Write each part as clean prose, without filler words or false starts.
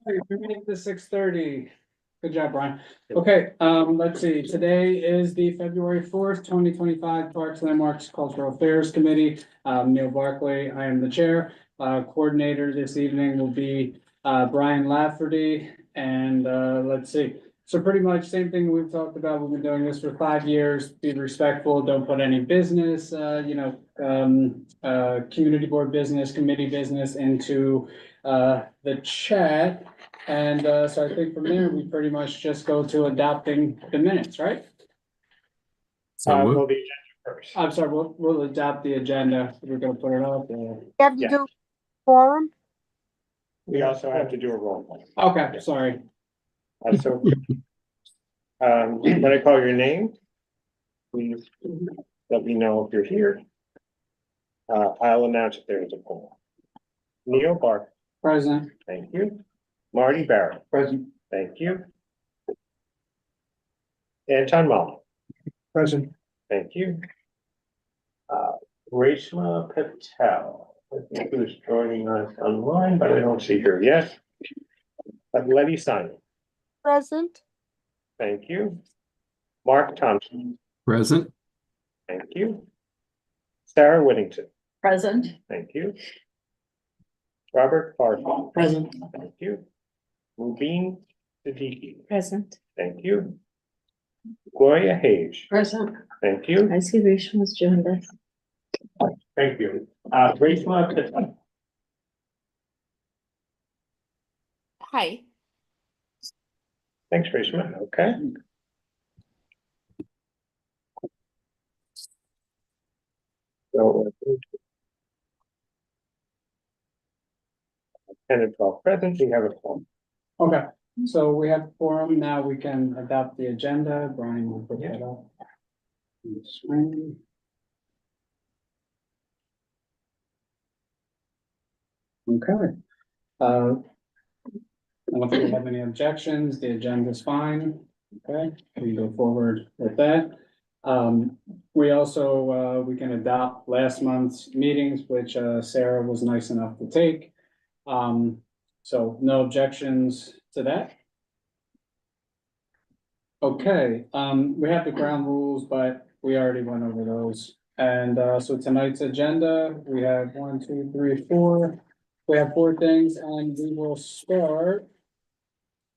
We made it to 6:30. Good job, Brian. Okay, let's see, today is the February 4th, 2025 Parks, Landmarks, Cultural Affairs Committee. Neil Barclay, I am the chair. Coordinator this evening will be, Brian Lafferty, and, let's see. So pretty much same thing we've talked about. We've been doing this for 5 years. Be respectful, don't put any business, community board business, committee business into, the chat. And so I think from there, we pretty much just go to adopting the minutes, right? So moved. Well, the agenda first. I'm sorry, we'll adopt the agenda. We're gonna put it up. Have to Yeah. do quorum? We also have to do a roll call. Okay, sorry. So, when I call your name, please let me know if you're here. I'll announce if there is a poll. Neil Bark, Present. thank you. Marty Barrett. Present. Thank you. Anton Mullin. Present. Thank you. Reshma Patel, I think who's joining us online, but I don't see her yet. Letty Simon, Present. thank you. Mark Thompson, Present. thank you. Sarah Whittington, Present. thank you. Robert Farquhar. Present. Thank you. Mubin Siddiqui, Present. thank you. Gloria Hage, Present. thank you. I see Rishma's joined us. Thank you. Reshma Patel, Hi. thanks, Reshma, okay. So. 10 and 12 present, we have a form. Okay, so we have quorum. Now we can adopt the agenda. Brian will put that up. On the screen. Okay. I don't think we have any objections. The agenda is fine. Okay, we go forward with that. We also, we can adopt last month's meetings, which, Sarah was nice enough to take. So no objections to that. Okay, we have the ground rules, but we already went over those. And, so tonight's agenda, we have 1, 2, 3, 4. We have 4 things, and we will start.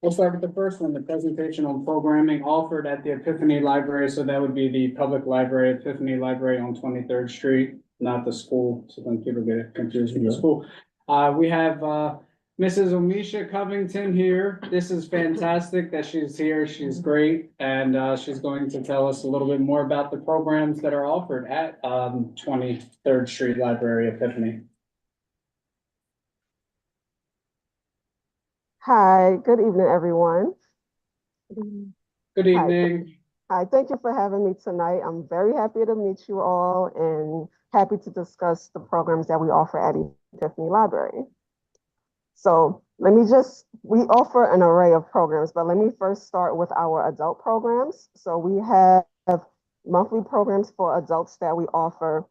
We'll start with the first one, the presentation on programming offered at the Epiphany Library. So that would be the public library, Epiphany Library on 23rd Street, not the school. So when people get confused with the school. We have Mrs. Omisha Covington here. This is fantastic that she's here. She's great. And she's going to tell us a little bit more about the programs that are offered at 23rd Street Library, Epiphany. Hi, good evening, everyone. Good evening. Hi, thank you for having me tonight. I'm very happy to meet you all and happy to discuss the programs that we offer at Epiphany Library. So we offer an array of programs, but let me first start with our adult programs. So we have monthly programs for adults that we offer.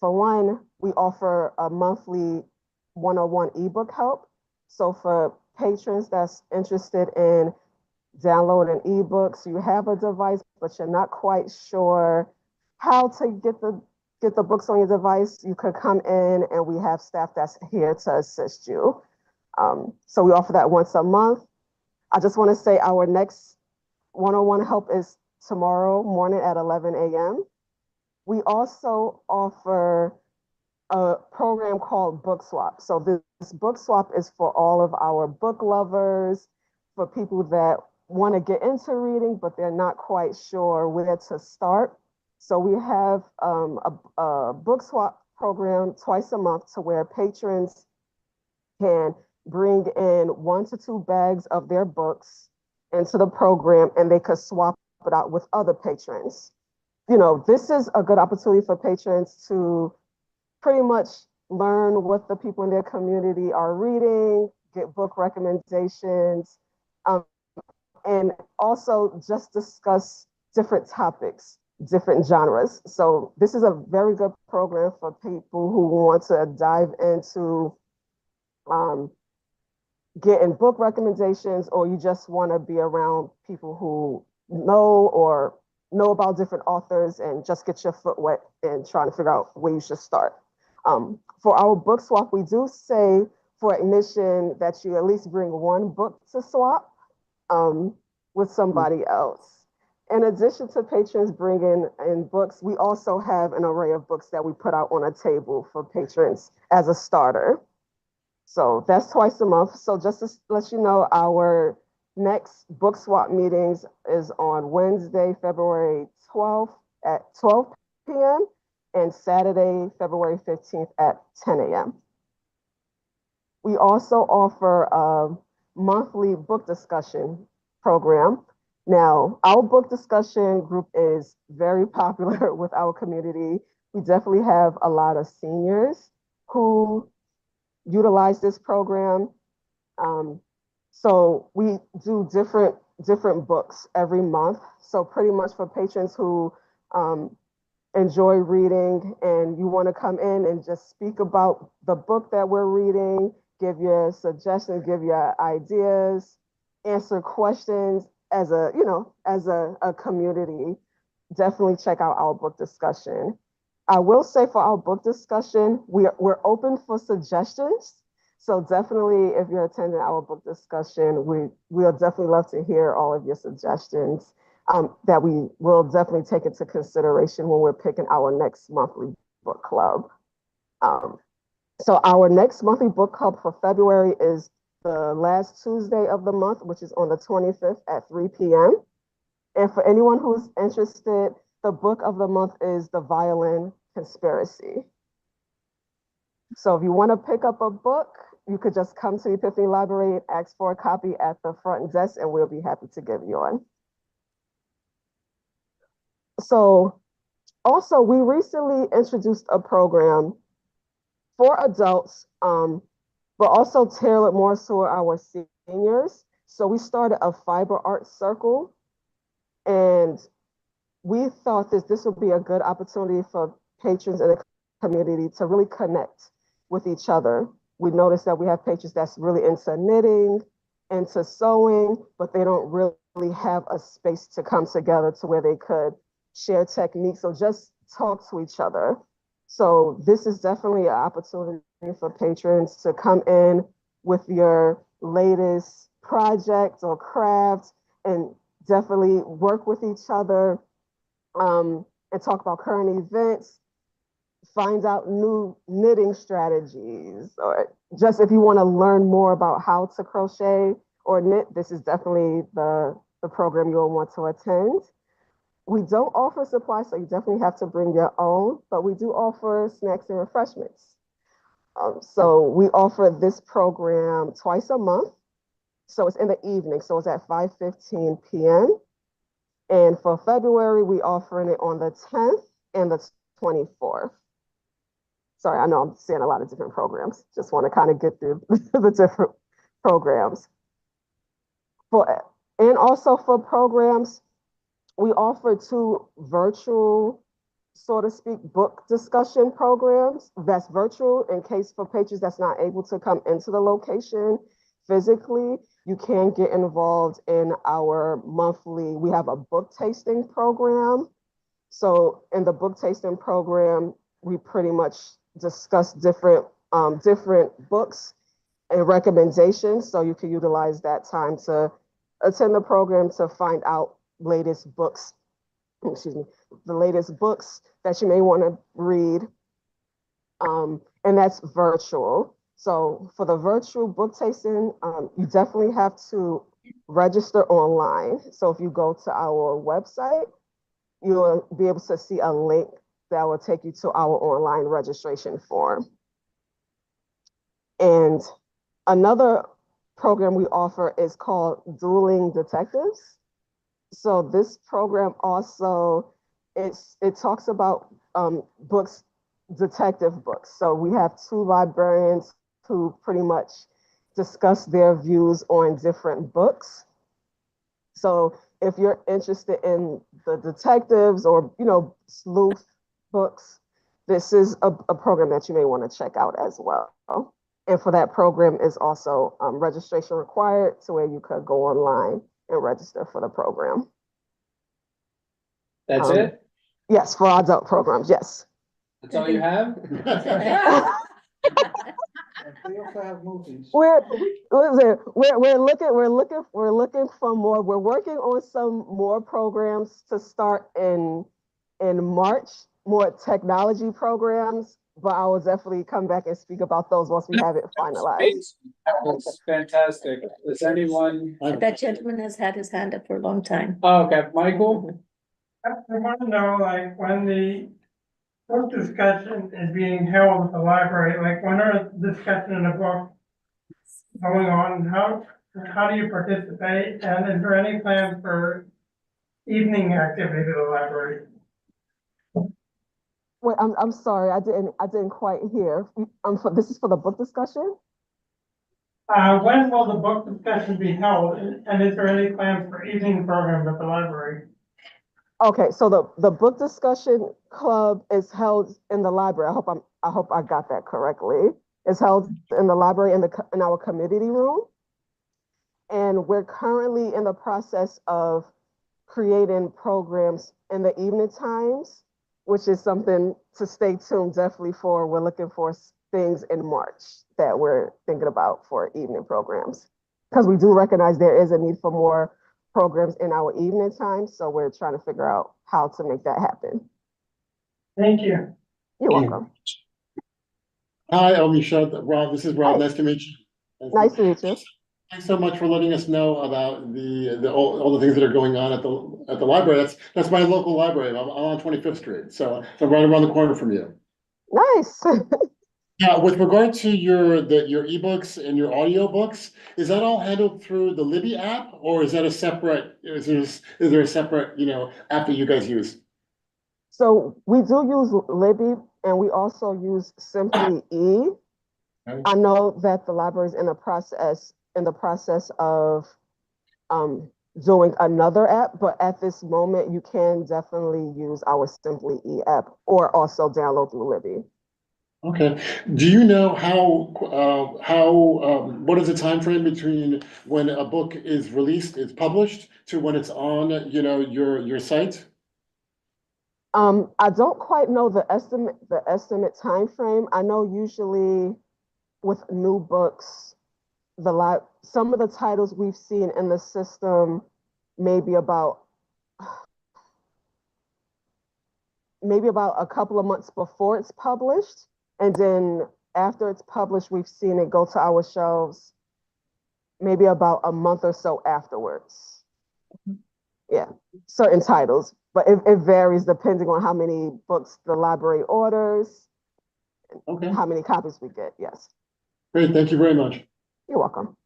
For one, we offer a monthly 101 ebook help. So for patrons that's interested in downloading ebooks, you have a device, but you're not quite sure how to get the books on your device, you could come in and we have staff that's here to assist you. So we offer that once a month. I just want to say our next 101 help is tomorrow morning at 11 a.m. We also offer a program called Book Swap. So this Book Swap is for all of our book lovers, for people that want to get into reading, but they're not quite sure where to start. So we have a Book Swap program twice a month to where patrons can bring in 1 to 2 bags of their books into the program and they could swap it out with other patrons. You know, this is a good opportunity for patrons to pretty much learn what the people in their community are reading, get book recommendations, and also just discuss different topics, different genres. So this is a very good program for people who want to dive into getting book recommendations, or you just want to be around people who know about different authors and just get your foot wet and trying to figure out where you should start. For our book swap, we do say for admission that you at least bring one book to swap with somebody else. In addition to patrons bringing in books, we also have an array of books that we put out on a table for patrons as a starter. So that's twice a month. So just to let you know, our next book swap meetings is on Wednesday, February 12th at 12 p.m. and Saturday, February 15th at 10 a.m. We also offer a monthly book discussion program. Now, our book discussion group is very popular with our community. We definitely have a lot of seniors who utilize this program. So we do different books every month. So pretty much for patrons who enjoy reading and you want to come in and just speak about the book that we're reading, give your suggestions, give your ideas, answer questions as a community, definitely check out our book discussion. I will say for our book discussion, we're open for suggestions. So definitely if you're attending our book discussion, we'll definitely love to hear all of your suggestions that we will definitely take into consideration when we're picking our next monthly book club. So our next monthly book club for February is the last Tuesday of the month, which is on the 25th at 3 p.m. And for anyone who's interested, the book of the month is The Violin Conspiracy. So if you want to pick up a book, you could just come to the Epiphany Library and ask for a copy at the front desk, and we'll be happy to give you one. So also, we recently introduced a program for adults, but also tailored more to our seniors. So we started a fiber art circle, and we thought this would be a good opportunity for patrons in the community to really connect with each other. We noticed that we have patrons that's really into knitting, into sewing, but they don't really have a space to come together to where they could share techniques or just talk to each other. So this is definitely an opportunity for patrons to come in with your latest project or craft and definitely work with each other and talk about current events, find out new knitting strategies, or just if you want to learn more about how to crochet or knit, this is definitely the program you'll want to attend. We don't offer supplies, so you definitely have to bring your own, but we do offer snacks and refreshments. So we offer this program twice a month. So it's in the evening, so it's at 5:15 p.m. And for February, we offering it on the 10th and the 24th. Sorry, I know I'm saying a lot of different programs. Just want to kind of get through the different programs. And also for programs, we offer 2 virtual, so to speak, book discussion programs that's virtual in case for patrons that's not able to come into the location physically. You can get involved in our monthly, we have a book tasting program. So in the book tasting program, we pretty much discuss different books and recommendations. So you can utilize that time to attend the program to find out latest books, the latest books that you may want to read. And that's virtual. So for the virtual book tasting, you definitely have to register online. So if you go to our website, you'll be able to see a link that will take you to our online registration form. And another program we offer is called Dueling Detectives. So this program also, it talks about books, detective books. So we have 2 librarians who pretty much discuss their views on different books. So if you're interested in the detectives or, sleuth books, this is a program that you may want to check out as well. And for that program is also registration required to where you could go online and register for the program. That's Um, it? Yes, for adult programs, yes. That's all you have? We also have movies. Listen, we're looking for more. We're working on some more programs to start in March, more technology programs, but I will definitely come back and speak about those once we have it finalized. That's fantastic. Does anyone? That gentleman has had his hand up for a long time. Oh, okay, Michael? I want to know, like, when the book discussion is being held at the library, like, when are discussion in the book going on? How do you participate? And is there any plan for evening activities at the library? Wait, I'm sorry, I didn't quite hear. This is for the book discussion? When will the book discussion be held? And is there any plans for evening programs at the library? Okay, so the book discussion club is held in the library. I hope I got that correctly. It's held in the library in our community room. And we're currently in the process of creating programs in the evening times, which is something to stay tuned definitely for. We're looking for things in March that we're thinking about for evening programs. Because we do recognize there is a need for more programs in our evening time, so we're trying to figure out how to make that happen. Thank you. You're welcome. Hi, Michelle. Rob, this is Rob. Hi. Nice to meet you. Nice to meet you. Thanks so much for letting us know about all the things that are going on at the library. That's my local library. I'm on 25th Street, so right around the corner from you. Nice. Yeah, with regard to your ebooks and your audiobooks, is that all handled through the Libby app, or is that a separate? Is there a separate app that you guys use? So we do use Libby, and we also use Simply E. Okay. I know that the library is in the process of doing another app, but at this moment, you can definitely use our Simply E app or also download through Libby. Okay. Do you know what is the time frame between when a book is released, it's published, to when it's on, your site? I don't quite know the estimate time frame. I know usually with new books, some of the titles we've seen in the system maybe about a couple of months before it's published. And then after it's published, we've seen it go to our shelves maybe about a month or so afterwards. Yeah, certain titles, but it varies depending on how many books the library orders, Okay, how many copies we get. Yes, great. Thank you very much. you're welcome.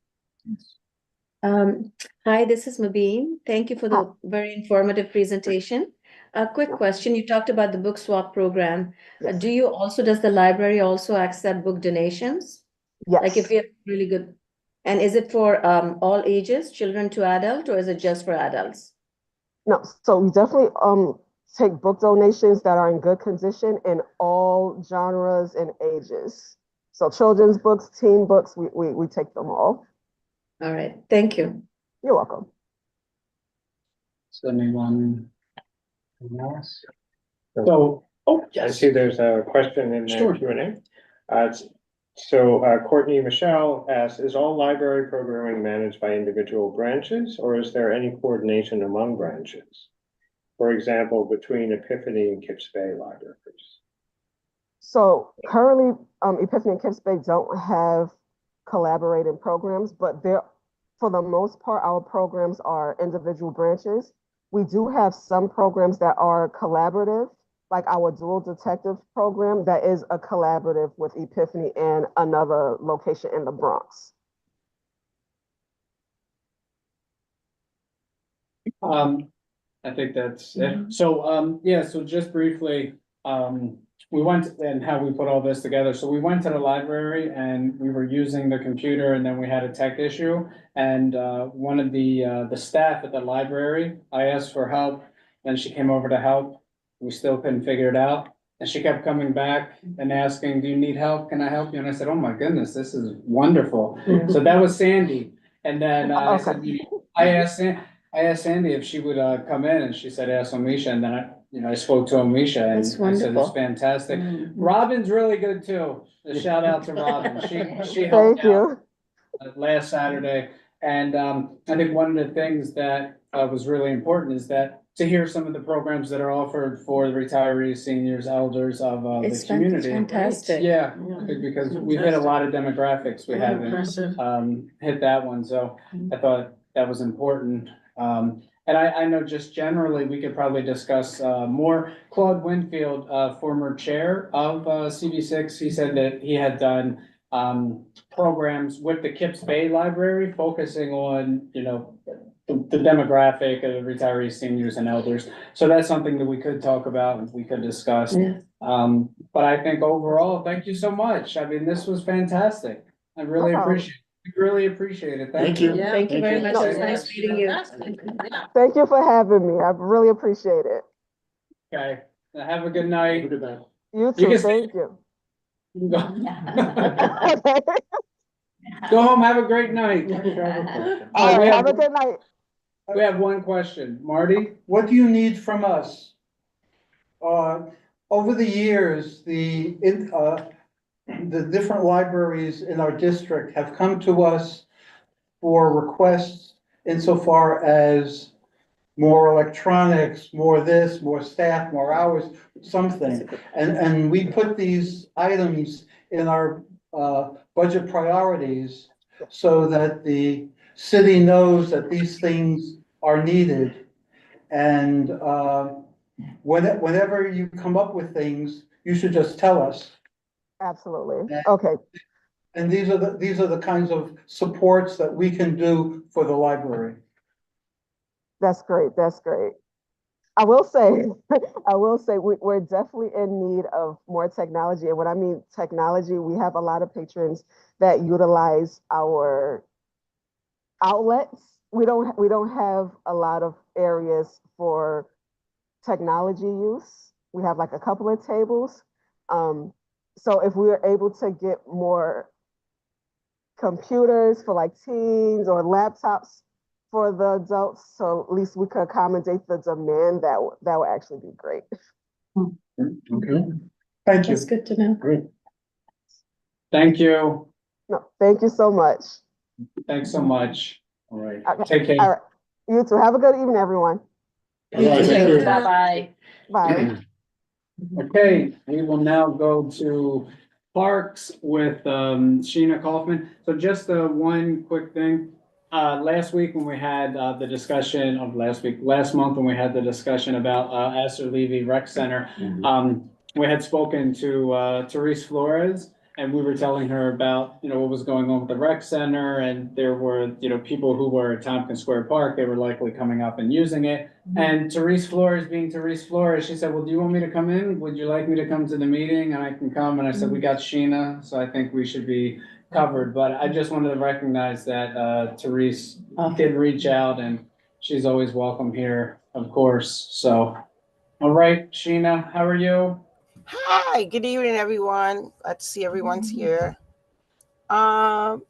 Hi, this is Mabeen. Thank you for the very informative presentation. A quick question. You talked about the book swap program. Yes. Does the library also accept book donations? Yes. Like if we have really good, and is it for all ages, children to adult, or is it just for adults? No, so we definitely take book donations that are in good condition in all genres and ages. So children's books, teen books, we take them all. All right, thank you. You're welcome. So anyone else? So, I see there's a question in the Sure. Q&A. Courtney Michelle asks, is all library programming managed by individual branches, or is there any coordination among branches? For example, between Epiphany and Kips Bay libraries? So currently, Epiphany and Kips Bay don't have collaborating programs, but for the most part, our programs are individual branches. We do have some programs that are collaborative, like our dual detective program that is a collaborative with Epiphany and another location in the Bronx. I think that's it. So, so just briefly, we went and how we put all this together. So we went to the library and we were using the computer, and then we had a tech issue. And one of the staff at the library, I asked for help, and she came over to help. We still couldn't figure it out. And she kept coming back and asking, do you need help? Can I help you? And I said, oh my goodness, this is wonderful. So that was Sandy. And then I said, I asked Sandy if she would come in, and she said, ask Amisha. And then I spoke to Amisha, and That's I said, it's wonderful. fantastic. Mm. Robin's really good too. A shout out to Robin. She Thank helped out you. last Saturday. And I think one of the things that was really important is that to hear some of the programs that are offered for the retirees, seniors, elders of the It's community. fantastic. Yeah, because we've hit a lot of demographics. We haven't Impressive. hit that one, so I thought that was important. And I know just generally, we could probably discuss more. Claude Winfield, former chair of CV6, he said that he had done programs with the Kips Bay Library, focusing on, the demographic of the retirees, seniors, and elders. So that's something that we could talk about and we could discuss. Yeah. But I think overall, thank you so much. I mean, this was fantastic. I really No problem. really appreciate it. Thank you. Yeah, thank you very much. No. It was nice meeting you. Thank you for having me. I really appreciate it. Okay, have a good Have a night. good night. You You too, can stay- thank you. Go Go home, have a great night. All we right, have- have a good night. We have one question. Marty? What do you need from us? Over the years, the different libraries in our district have come to us for requests insofar as more electronics, more this, more staff, more hours, something. And we put these items in our budget priorities so that the city knows that these things are needed. And whenever you come up with things, you should just tell us. Absolutely. Okay, And these are the kinds of supports that we can do for the library. that's great, that's great. I will say, we're definitely in need of more technology. And when I mean technology, we have a lot of patrons that utilize our outlets. We don't have a lot of areas for technology use. We have like a couple of tables. So if we are able to get more computers for like teens or laptops for the adults, so at least we could accommodate the demand, that would actually be great. Okay, Thank you. That's good to know. great. Thank you. No, thank you so much. Thanks so much. All right, Okay. take care. All right, you too. Have a good evening, everyone. All right, thank you. Bye-bye. Bye. Okay, we will now go to Parks with Sheena Kaufman. So just one quick thing. Last week when we had the discussion of last month when we had the discussion about Astor Levy Rec Center, we had spoken to Therese Flores, and we were telling her about, what was going on with the rec center, and there were, people who were at Tompkins Square Park, they were likely coming up and using it. And Therese Flores, being Therese Flores, she said, well, do you want me to come in? Would you like me to come to the meeting? And I can come. And I said, we got Sheena, so I think we should be covered. But I just wanted to recognize that Therese did reach out, and she's always welcome here, of course. So, all right, Sheena, how are you? Hi, good evening, everyone. Glad to see everyone's here. Start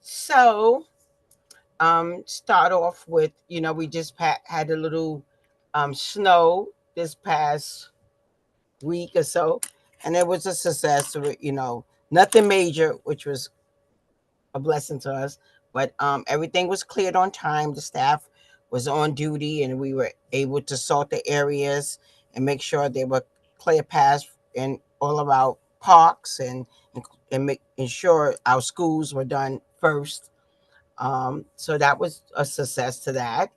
off with, we just had a little snow this past week or so, and it was a success. Nothing major, which was a blessing to us, but everything was cleared on time. The staff was on duty, and we were able to sort the areas and make sure they were clear paths in all of our parks and ensure our schools were done first. So that was a success to that.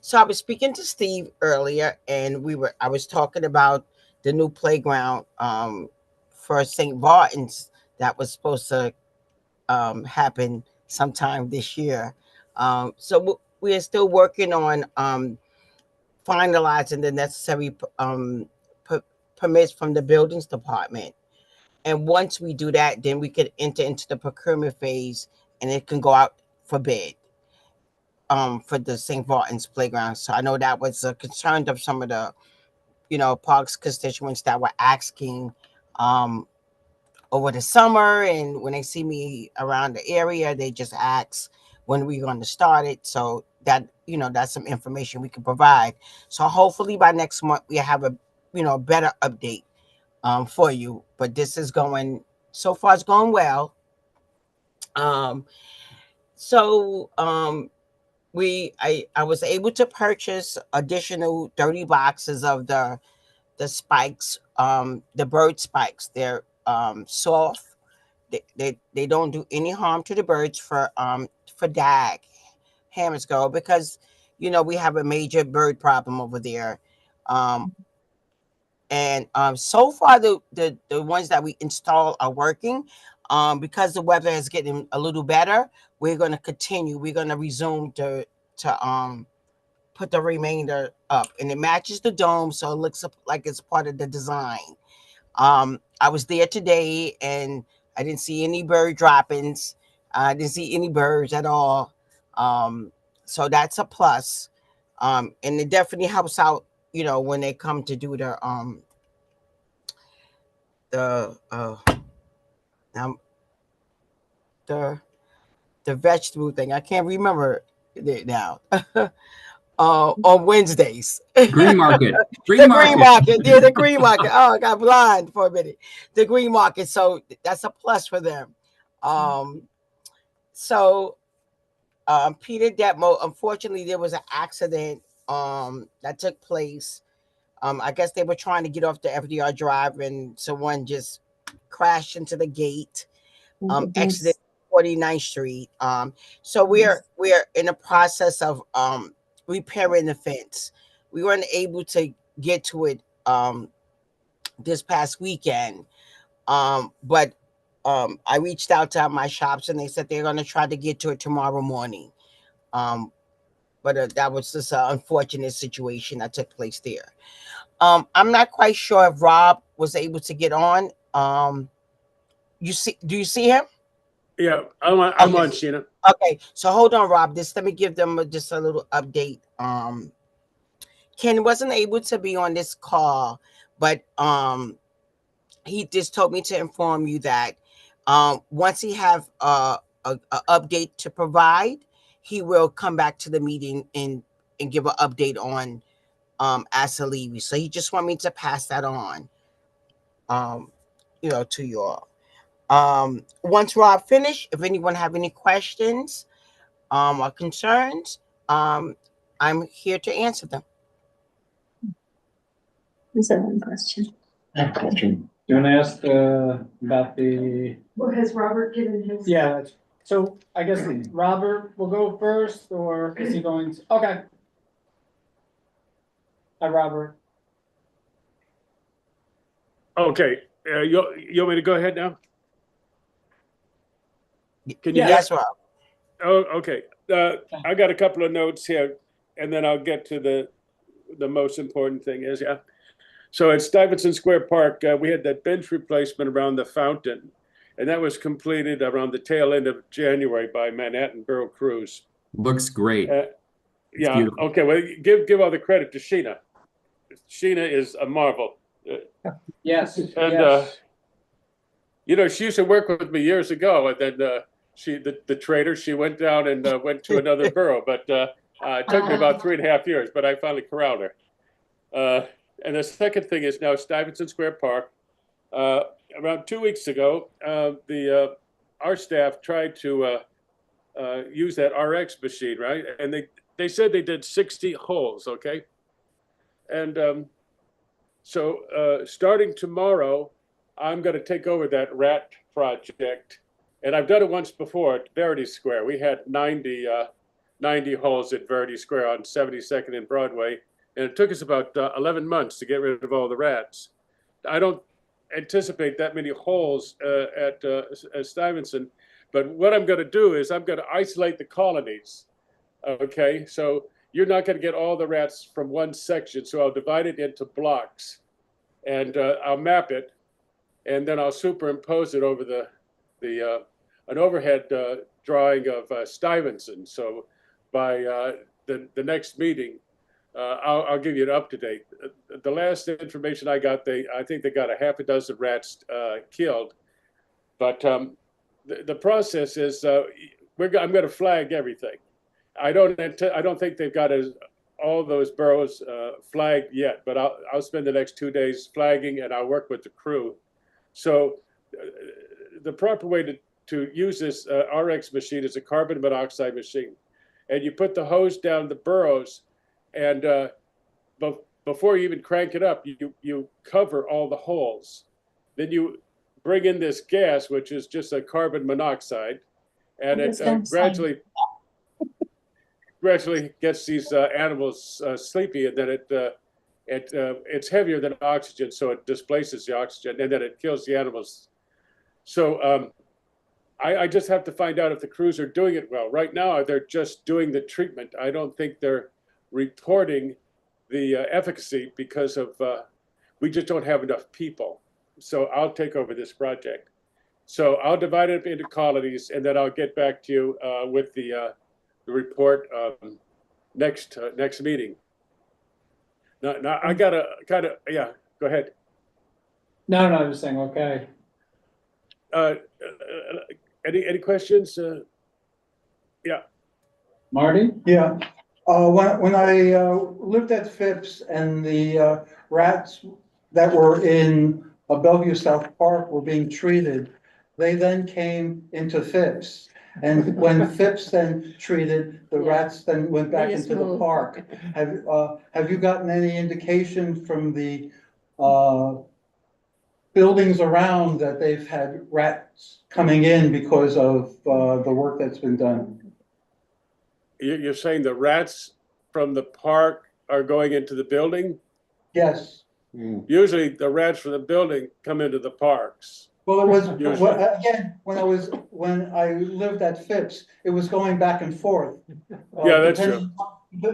So I was speaking to Steve earlier, and I was talking about the new playground for St. Martin's that was supposed to happen sometime this year. So we are still working on finalizing the necessary permits from the buildings department. And once we do that, then we could enter into the procurement phase, and it can go out for bid for the St. Martin's playground. So I know that was a concern of some of the parks constituents that were asking over the summer, and when they see me around the area, they just ask when we're going to start it. So that that's some information we can provide. So hopefully by next month we have a better update for you. But this is going so far. It's going well. Um, so I was able to purchase additional 30 boxes of the spikes, the bird spikes. They're soft. They don't do any harm to the birds for dag Hammersco, because we have a major bird problem over there. And so far the ones that we install are working. Because the weather is getting a little better, we're going to continue. We're going to resume to put the remainder up, and it matches the dome, so it looks like it's part of the design. I was there today and I didn't see any bird droppings. I didn't see any birds at all. So that's a plus. And it definitely helps out, when they come to do the the vegetable thing. I can't remember it now. On Wednesdays. Green market. The green market. Yeah, the green market. Oh, I got blind for a minute. The green market. So that's a plus for them. Peter Detmo, unfortunately, there was an accident that took place. I guess they were trying to get off the FDR Drive, and someone just crashed into the gate. Exited 49th Street. So we're in the process of repairing the fence. We weren't able to get to it this past weekend, but I reached out to my shops and they said they're going to try to get to it tomorrow morning. But that was just an unfortunate situation that took place there. I'm not quite sure if Rob was able to get on. Do you see him? Yeah, I'm on, Sheena. Okay, so hold on, Rob. Let me give them just a little update. Ken wasn't able to be on this call, but he just told me to inform you that once he have a update to provide, he will come back to the meeting and give an update on Asalevi. So he just want me to pass that on, to you all. Once Rob finish, if anyone have any questions or concerns, I'm here to answer them. Is there one question? Do you want to ask about the? Well, has Robert given his? Yeah, so I guess Robert will go first, or is he going to? Okay. Hi, Robert. Okay, you want me to go ahead now? Can you? Yes, Rob. Oh, okay. I got a couple of notes here, and then I'll get to the most important thing is, yeah. So at Stuyvesant Square Park, we had that bench replacement around the fountain, and that was completed around the tail end of January by Manhattan Borough Crews. Looks great. Yeah. Beautiful. Okay. Well, give all the credit to Sheena. Sheena is a marvel. Yes. And she used to work with me years ago, and then the trader, she went down and went to another borough, but it took me about 3.5 years, but I finally corralled her. And the second thing is now Stuyvesant Square Park. Around 2 weeks ago, our staff tried to use that RX machine, right? And they said they did 60 holes, okay? And so starting tomorrow, I'm going to take over that rat project. And I've done it once before at Verity Square. We had 90 holes at Verity Square on 72nd and Broadway. And it took us about 11 months to get rid of all the rats. I don't anticipate that many holes at Stuyvesant, but what I'm going to do is I'm going to isolate the colonies. Okay, so you're not going to get all the rats from one section, so I'll divide it into blocks, and I'll map it, and then I'll superimpose it over an overhead drawing of Stuyvesant. So by the next meeting, I'll give you an up-to-date. the last information I got, I think they got a half a dozen rats killed. But the process is I'm going to flag everything. I don't think they've got all those burrows flagged yet, but I'll spend the next 2 days flagging, and I'll work with the crew. So the proper way to use this RX machine is a carbon monoxide machine, and you put the hose down the burrows, and before you even crank it up, you cover all the holes. Then you bring in this gas, which is just a carbon monoxide, and it gradually gets these animals sleepy, and then it's heavier than oxygen, so it displaces the oxygen, and then it kills the animals. So I just have to find out if the crews are doing it well. Right now, they're just doing the treatment. I don't think they're reporting the efficacy because of we just don't have enough people. So I'll take over this project. So I'll divide it up into colonies, and then I'll get back to you with the report next meeting. Now I gotta kind of, yeah, go ahead. No, I was saying, okay. Any questions? Yeah. Marty? Yeah, when I lived at Phipps and the rats that were in Bellevue South Park were being treated, they then came into Phipps. And when Phipps then treated, the rats then went back into the park. Have you gotten any indication from the buildings around that they've had rats coming in because of the work that's been done? You're saying the rats from the park are going into the building? Yes. Usually the rats from the building come into the parks. Well, it was, again, when I lived at Phipps, it was going back and forth. Yeah, that's true.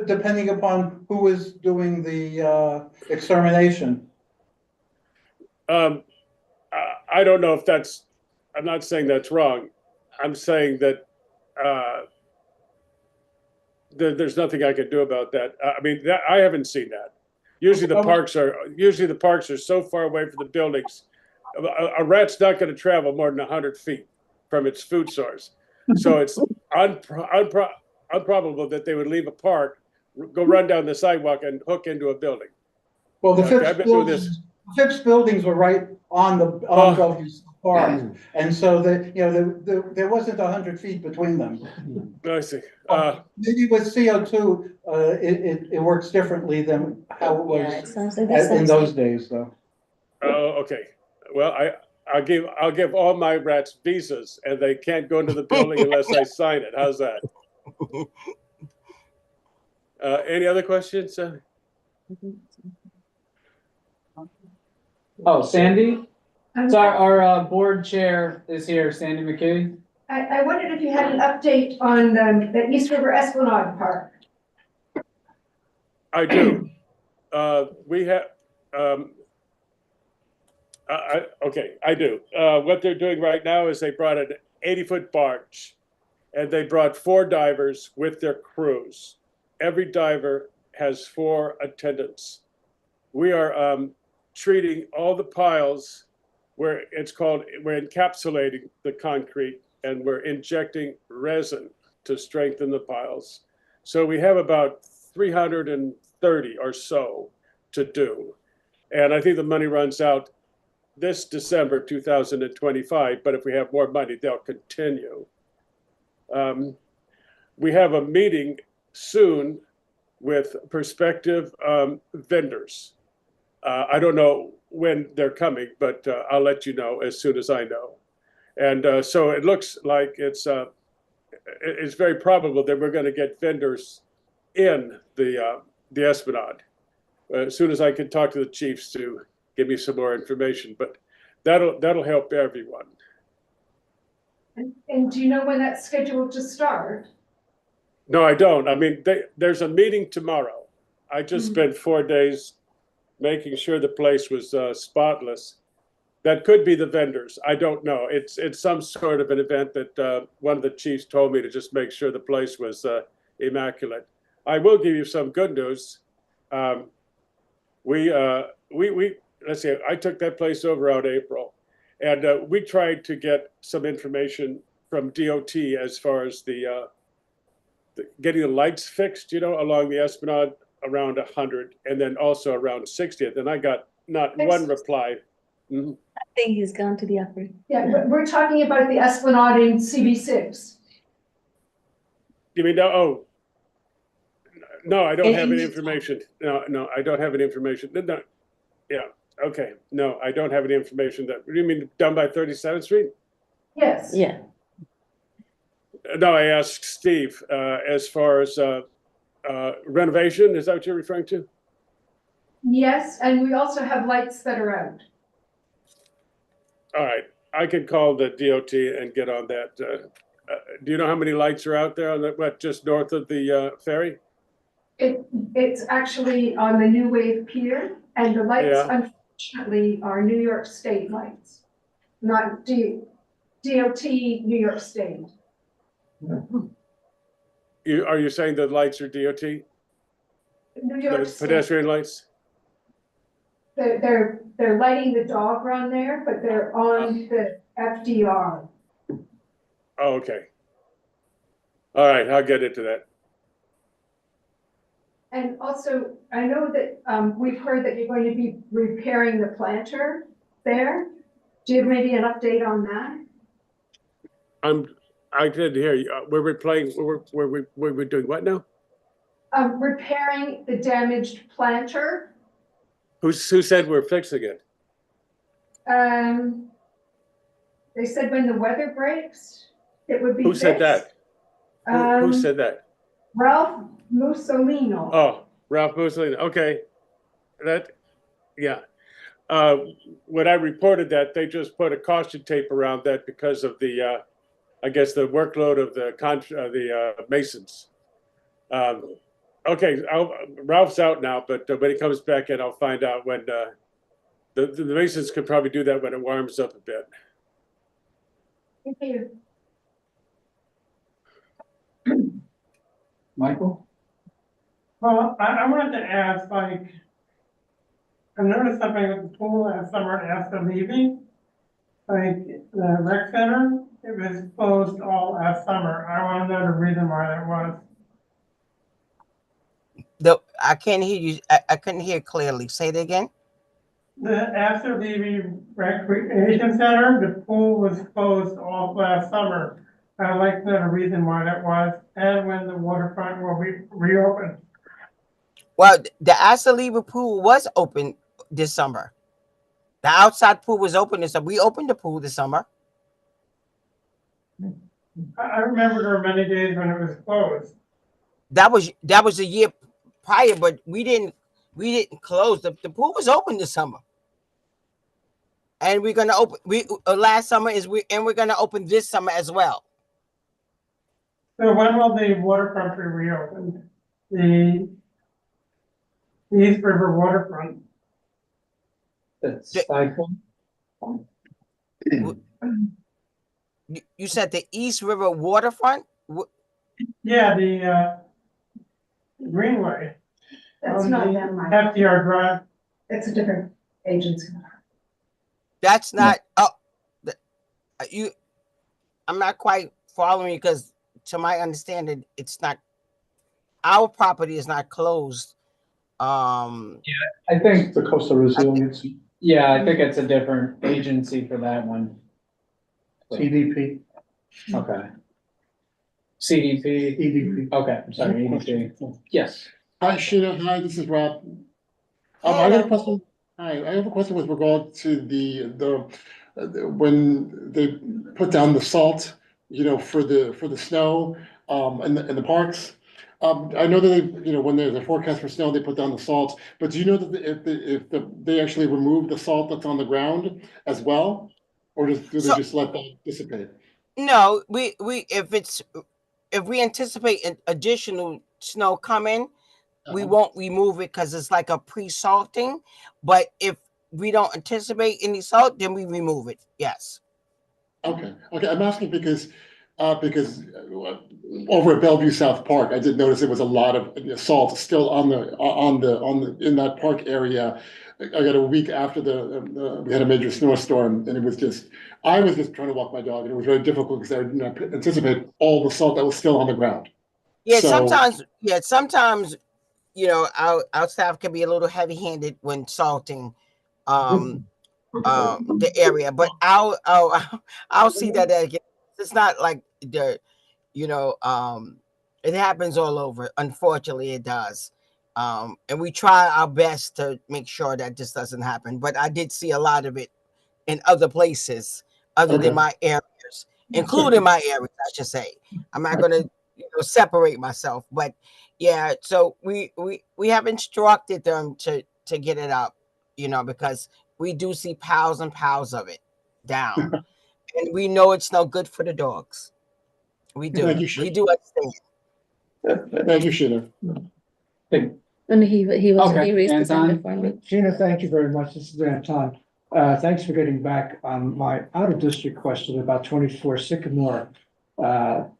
Depending upon who was doing the extermination. I don't know if that's, I'm not saying that's wrong. I'm saying that there's nothing I can do about that. I mean, I haven't seen that. Usually the parks are so far away from the buildings. A rat's not going to travel more than 100 feet from its food source. So it's improbable that they would leave a park, go run down the sidewalk and hook into a building. Well, the Phipps buildings were right on Bellevue Park. And so there wasn't 100 feet between them. I see. Maybe with CO2, it works differently than how it was in those days, though. Oh, okay. Well, I'll give all my rats visas, and they can't go into the building unless I sign it. How's that? Any other questions? Oh, Sandy? So our board chair is here, Sandy McKee. I wondered if you had an update on the East River Esplanade Park. I do. We have, okay, I do. What they're doing right now is they brought an 80-foot barge, and they brought 4 divers with their crews. Every diver has 4 attendants. We are treating all the piles where we're encapsulating the concrete, and we're injecting resin to strengthen the piles. So we have about 330 or so to do. And I think the money runs out this December 2025, but if we have more money, they'll continue. We have a meeting soon with prospective vendors. I don't know when they're coming, but I'll let you know as soon as I know. And so it looks like it's very probable that we're going to get vendors in the Esplanade. As soon as I can talk to the chiefs to give me some more information, but that'll help everyone. And do you know when that's scheduled to start? No, I don't. I mean, there's a meeting tomorrow. I just spent 4 days making sure the place was spotless. That could be the vendors. I don't know. It's some sort of an event that one of the chiefs told me to just make sure the place was immaculate. I will give you some good news. we, let's see, I took that place over out April. And we tried to get some information from DOT as far as the getting the lights fixed, along the Esplanade around 100 and then also around 60th. And I got not one reply. Mhm. I think he's gone to the upper. Yeah, we're talking about the Esplanade in CB6. You mean, no, no, I don't have any information. No, I don't have any information. No, yeah, okay. No, I don't have any information that, you mean down by 37th Street? Yes. Yeah. No, I asked Steve, as far as renovation, is that what you're referring to? Yes, and we also have lights that are out. All right, I can call the DOT and get on that. Do you know how many lights are out there on the, just north of the ferry? It's actually on the New Wave Pier, and the lights, Yeah. unfortunately, are New York State lights, not DOT, New York State. Are you saying the lights are DOT? New York The State, pedestrian lights? they're lighting the dog run there, but they're on the FDR. Oh, okay. All right, I'll get into that. And also, I know that we've heard that you're going to be repairing the planter there. Do you have maybe an update on that? I didn't hear you. We're doing what now? Repairing the damaged planter. Who said we're fixing it? They said when the weather breaks, it would be Who said fixed. that? Who said that? Ralph Mussolino. Oh, Ralph Mussolini. Okay. Yeah. When I reported that, they just put a caution tape around that because of the, I guess, the workload of the masons. Okay, Ralph's out now, but when he comes back in, I'll find out when the masons could probably do that when it warms up a bit. Thank you. Michael? Well, I wanted to ask, like, I noticed something with the pool last summer after leaving. Like, the rec center, it was closed all last summer. I want to know the reason why that was. I can't hear you. I couldn't hear clearly. Say it again. The after leaving recreation center, the pool was closed all last summer. I'd like to know the reason why that was and when the waterfront will be reopened. Well, the Asaliva pool was open this summer. The outside pool was open this summer. We opened the pool this summer. I remember there were many days when it was closed. That was a year prior, but we didn't close. The pool was open this summer. And we're gonna open last summer we're gonna open this summer as well. So when will the waterfront be reopened? The East River waterfront. That's cycle. You said the East River waterfront? Yeah, the Greenway. That's not them, Mike. FDR Drive. It's a different agency. That's not I'm not quite following you because to my understanding, it's not our property is not closed. I think The coastal resiliency, Yeah, I think it's a different agency for that one. CDP, Okay. CDP, EDP. okay, I'm sorry, EDP. Yes. Hi, Sheena. Hi, this is Rob. I have a question. Hi, I have a question with regard to the when they put down the salt, for the snow, in the parks. I know that when there's a forecast for snow, they put down the salt, but do you know that they actually remove the salt that's on the ground as well? Or do they just let that dissipate? No, if we anticipate additional snow coming, we won't remove it because it's like a pre-salting. But if we don't anticipate any salt, then we remove it. Yes. Okay. I'm asking because because over at Bellevue South Park, I did notice there was a lot of salt still in that park area. I got a week after we had a major snowstorm, and I was just trying to walk my dog, and it was very difficult because I did not anticipate all the salt that was still on the ground. Yeah, So- sometimes, our staff can be a little heavy-handed when salting, the area, but I'll see that again. It's not like it happens all over. Unfortunately, it does. And we try our best to make sure that this doesn't happen. But I did see a lot of it in other places other than my areas, including my areas, I should say. I'm not going to separate myself, but yeah. So we have instructed them to get it up, because we do see piles and piles of it down, and we know it's no good for the dogs. We do. Thank you, We do understand. Thank you, Sheena. And he Okay, raised his hand Anton? before me. Gina, thank you very much. This is Anton. Thanks for getting back on my out-of-district question about 24 Sycamore, about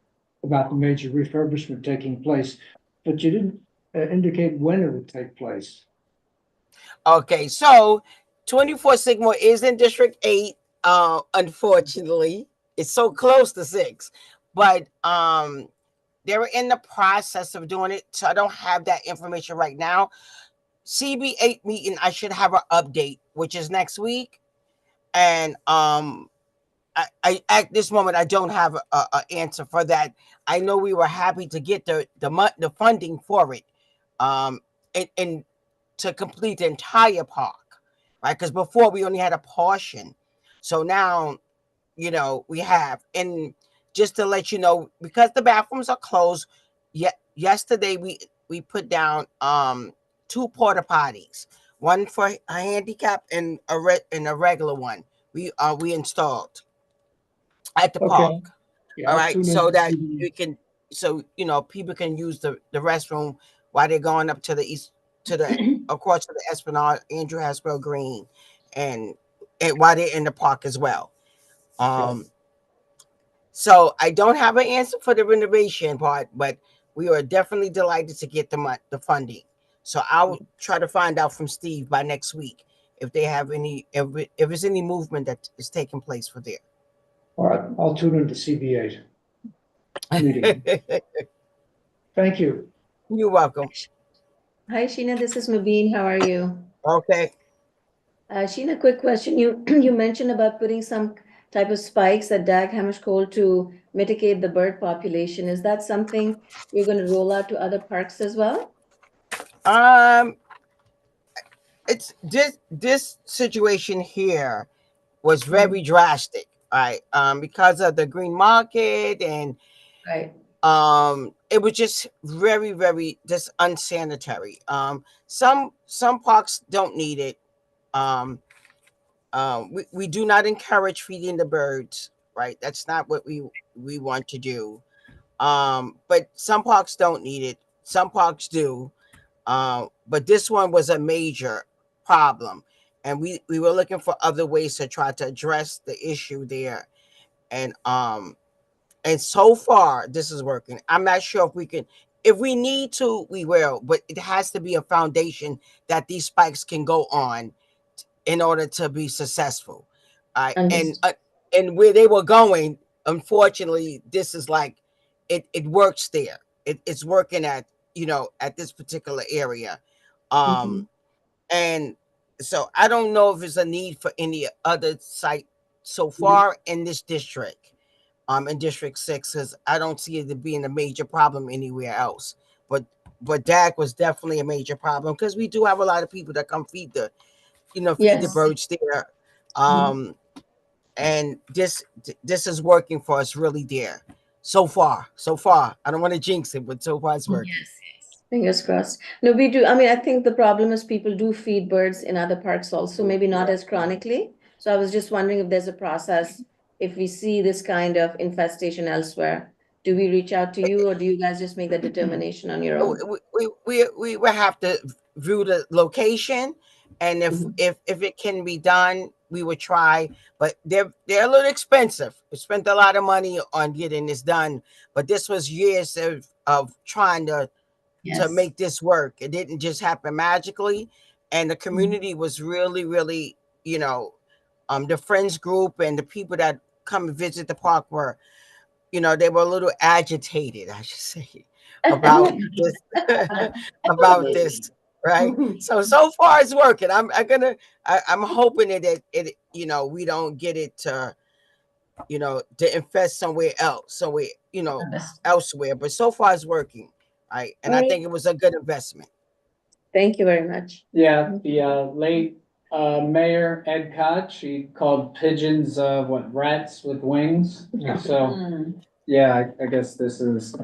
the major refurbishment taking place, but you didn't indicate when it would take place. Okay, so 24 Sycamore is in District 8. Unfortunately, it's so close to 6, but they're in the process of doing it, so I don't have that information right now. CB8 meeting, I should have an update, which is next week, and I at this moment I don't have a answer for that. I know we were happy to get the funding for it, and to complete the entire park, right? Because before we only had a portion, so now we have. And just to let you know, because the bathrooms are closed, yesterday we put down 2 porta potties, one for a handicap and a regular one. We installed at the park. Yeah, All I'll right, tune in so to that see you can, people can use the restroom while they're going up to the east, across to the Esplanade, Andrew Hasbro Green, and while they're in the park as well. So I don't have an answer for the renovation part, but we are definitely delighted to get the funding. So I'll try to find out from Steve by next week if they have if there's any movement that is taking place for there. All right, I'll tune into CB8 meeting. Thank you. You're welcome. Hi, Sheena, this is Mubin. How are you? Okay. Sheena, quick question. You mentioned about putting some type of spikes at Dag Hammarskjöld to mitigate the bird population. Is that something you're going to roll out to other parks as well? It's this situation here was very drastic, right? Because of the green market and right. It was just very, very just unsanitary. Some parks don't need it. We do not encourage feeding the birds, right? That's not what we want to do. But some parks don't need it. Some parks do. But this one was a major problem, and we were looking for other ways to try to address the issue there. And so far this is working. I'm not sure if we can, if we need to, we will, but it has to be a foundation that these spikes can go on in order to be successful. And where they were going, unfortunately, this is like it works there. It's working at this particular area. And so I don't know if there's a need for any other site so far in this district, in District 6, because I don't see it being a major problem anywhere else. But Dag was definitely a major problem because we do have a lot of people that come feed the birds there. And this is working for us really there. So far. I don't want to jinx it, but so far it's working. Yes. Fingers crossed. No, we do. I mean, I think the problem is people do feed birds in other parks also, maybe not as chronically. So I was just wondering if there's a process, if we see this kind of infestation elsewhere, do we reach out to you or do you guys just make the determination on your own? We will have to view the location, and if it can be done, we would try, but they're a little expensive. We spent a lot of money on getting this done, but this was years of trying to make this work. It didn't just happen magically, and the community was really, really, you know, the friends group and the people that come and visit the park were, you know, they were a little agitated, I should say, about this, about this, right? So far it's working. I'm hoping that it, you know, we don't get it to, you know, to infest somewhere else, you know, elsewhere. But so far it's working, right? And I think it was a good investment. Thank you very much. Yeah, the late Mayor Ed Koch, he called pigeons rats with wings. So yeah, I guess this is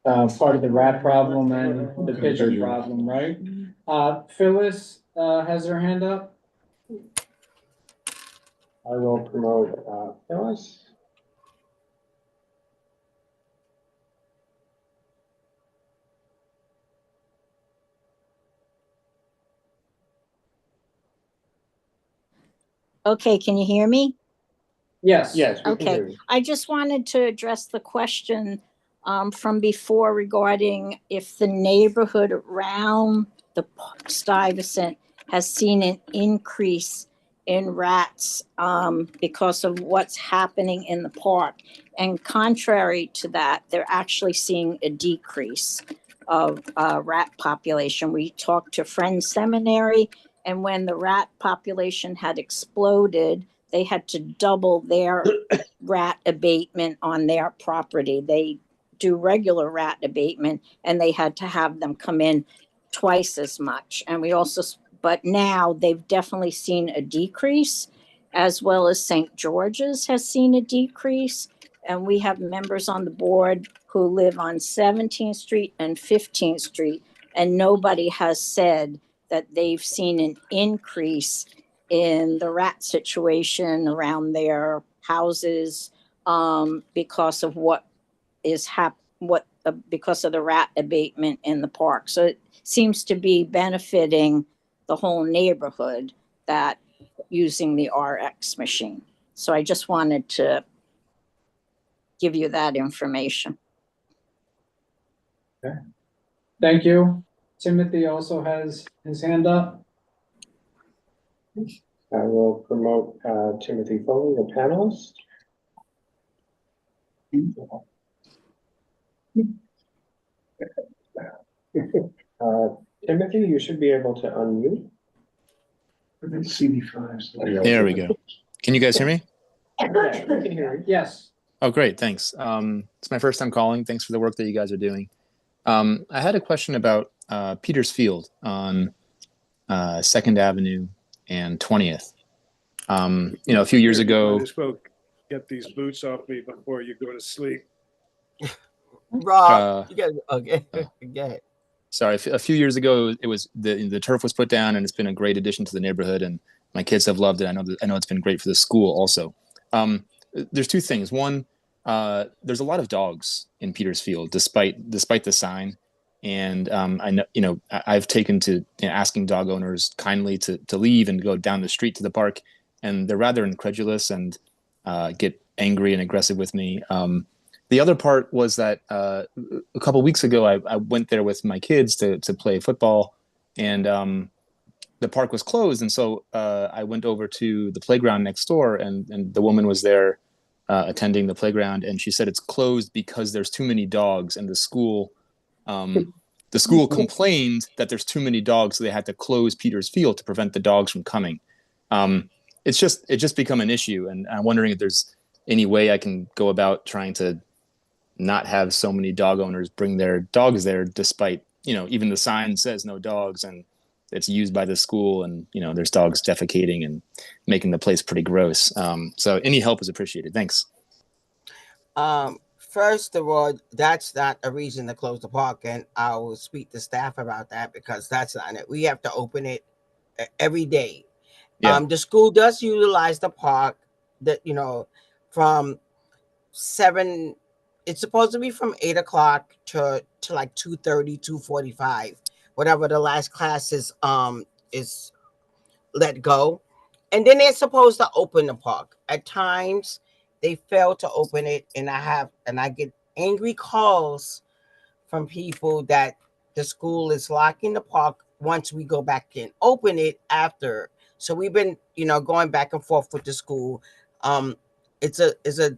part of the rat problem and the pigeon problem, right? Phyllis has her hand up. I will promote Phyllis. Okay, can you hear me? Yes. Yes. We can Okay, hear you. I just wanted to address the question from before regarding if the neighborhood around the Stuyvesant has seen an increase in rats because of what's happening in the park. And contrary to that, they're actually seeing a decrease of rat population. We talked to Friends Seminary, and when the rat population had exploded, they had to double their rat abatement on their property. They do regular rat abatement, and they had to have them come in twice as much. And we also, but now they've definitely seen a decrease, as well as St. George's has seen a decrease. And we have members on the board who live on 17th Street and 15th Street, and nobody has said that they've seen an increase in the rat situation around their houses because of what is because of the rat abatement in the park. So it seems to be benefiting the whole neighborhood that using the RX machine. So I just wanted to give you that information. Okay. Thank you. Timothy also has his hand up. I will promote Timothy Foley, the panelist. Timothy, you should be able to unmute. There we go. Can you guys hear me? Yeah, we can hear you. Yes. Oh, great. Thanks. It's my first time calling. Thanks for the work that you guys are doing. I had a question about Peters Field on 2nd Avenue and 20th. You know, a few years ago. Might as well get these boots off me before you go to sleep. Rob, you got okay. Go ahead. Sorry, a few years ago, it was the turf was put down, and it's been a great addition to the neighborhood, and my kids have loved it. I know it's been great for the school also. There's two things. One, there's a lot of dogs in Peters Field, despite the sign, and I know I've taken to asking dog owners kindly to leave and go down the street to the park, and they're rather incredulous and get angry and aggressive with me. The other part was that a couple weeks ago, I went there with my kids to play football, and the park was closed. And so I went over to the playground next door, and the woman was there attending the playground, and she said it's closed because there's too many dogs, and the school complained that there's too many dogs, so they had to close Peters Field to prevent the dogs from coming. It's just become an issue, and I'm wondering if there's any way I can go about trying to not have so many dog owners bring their dogs there, despite, even the sign says no dogs, and it's used by the school, and, there's dogs defecating and making the place pretty gross. So any help is appreciated. Thanks. First of all, that's not a reason to close the park, and I will speak to staff about that, because that's not it. We have to open it every day. Yeah. The school does utilize the park from 7. It's supposed to be from 8 o'clock to like 2:30, 2:45, whatever the last class is let go. and then they're supposed to open the park. At times, they fail to open it, and I get angry calls from people that the school is locking the park once we go back and open it after. So we've been, going back and forth with the school. It's a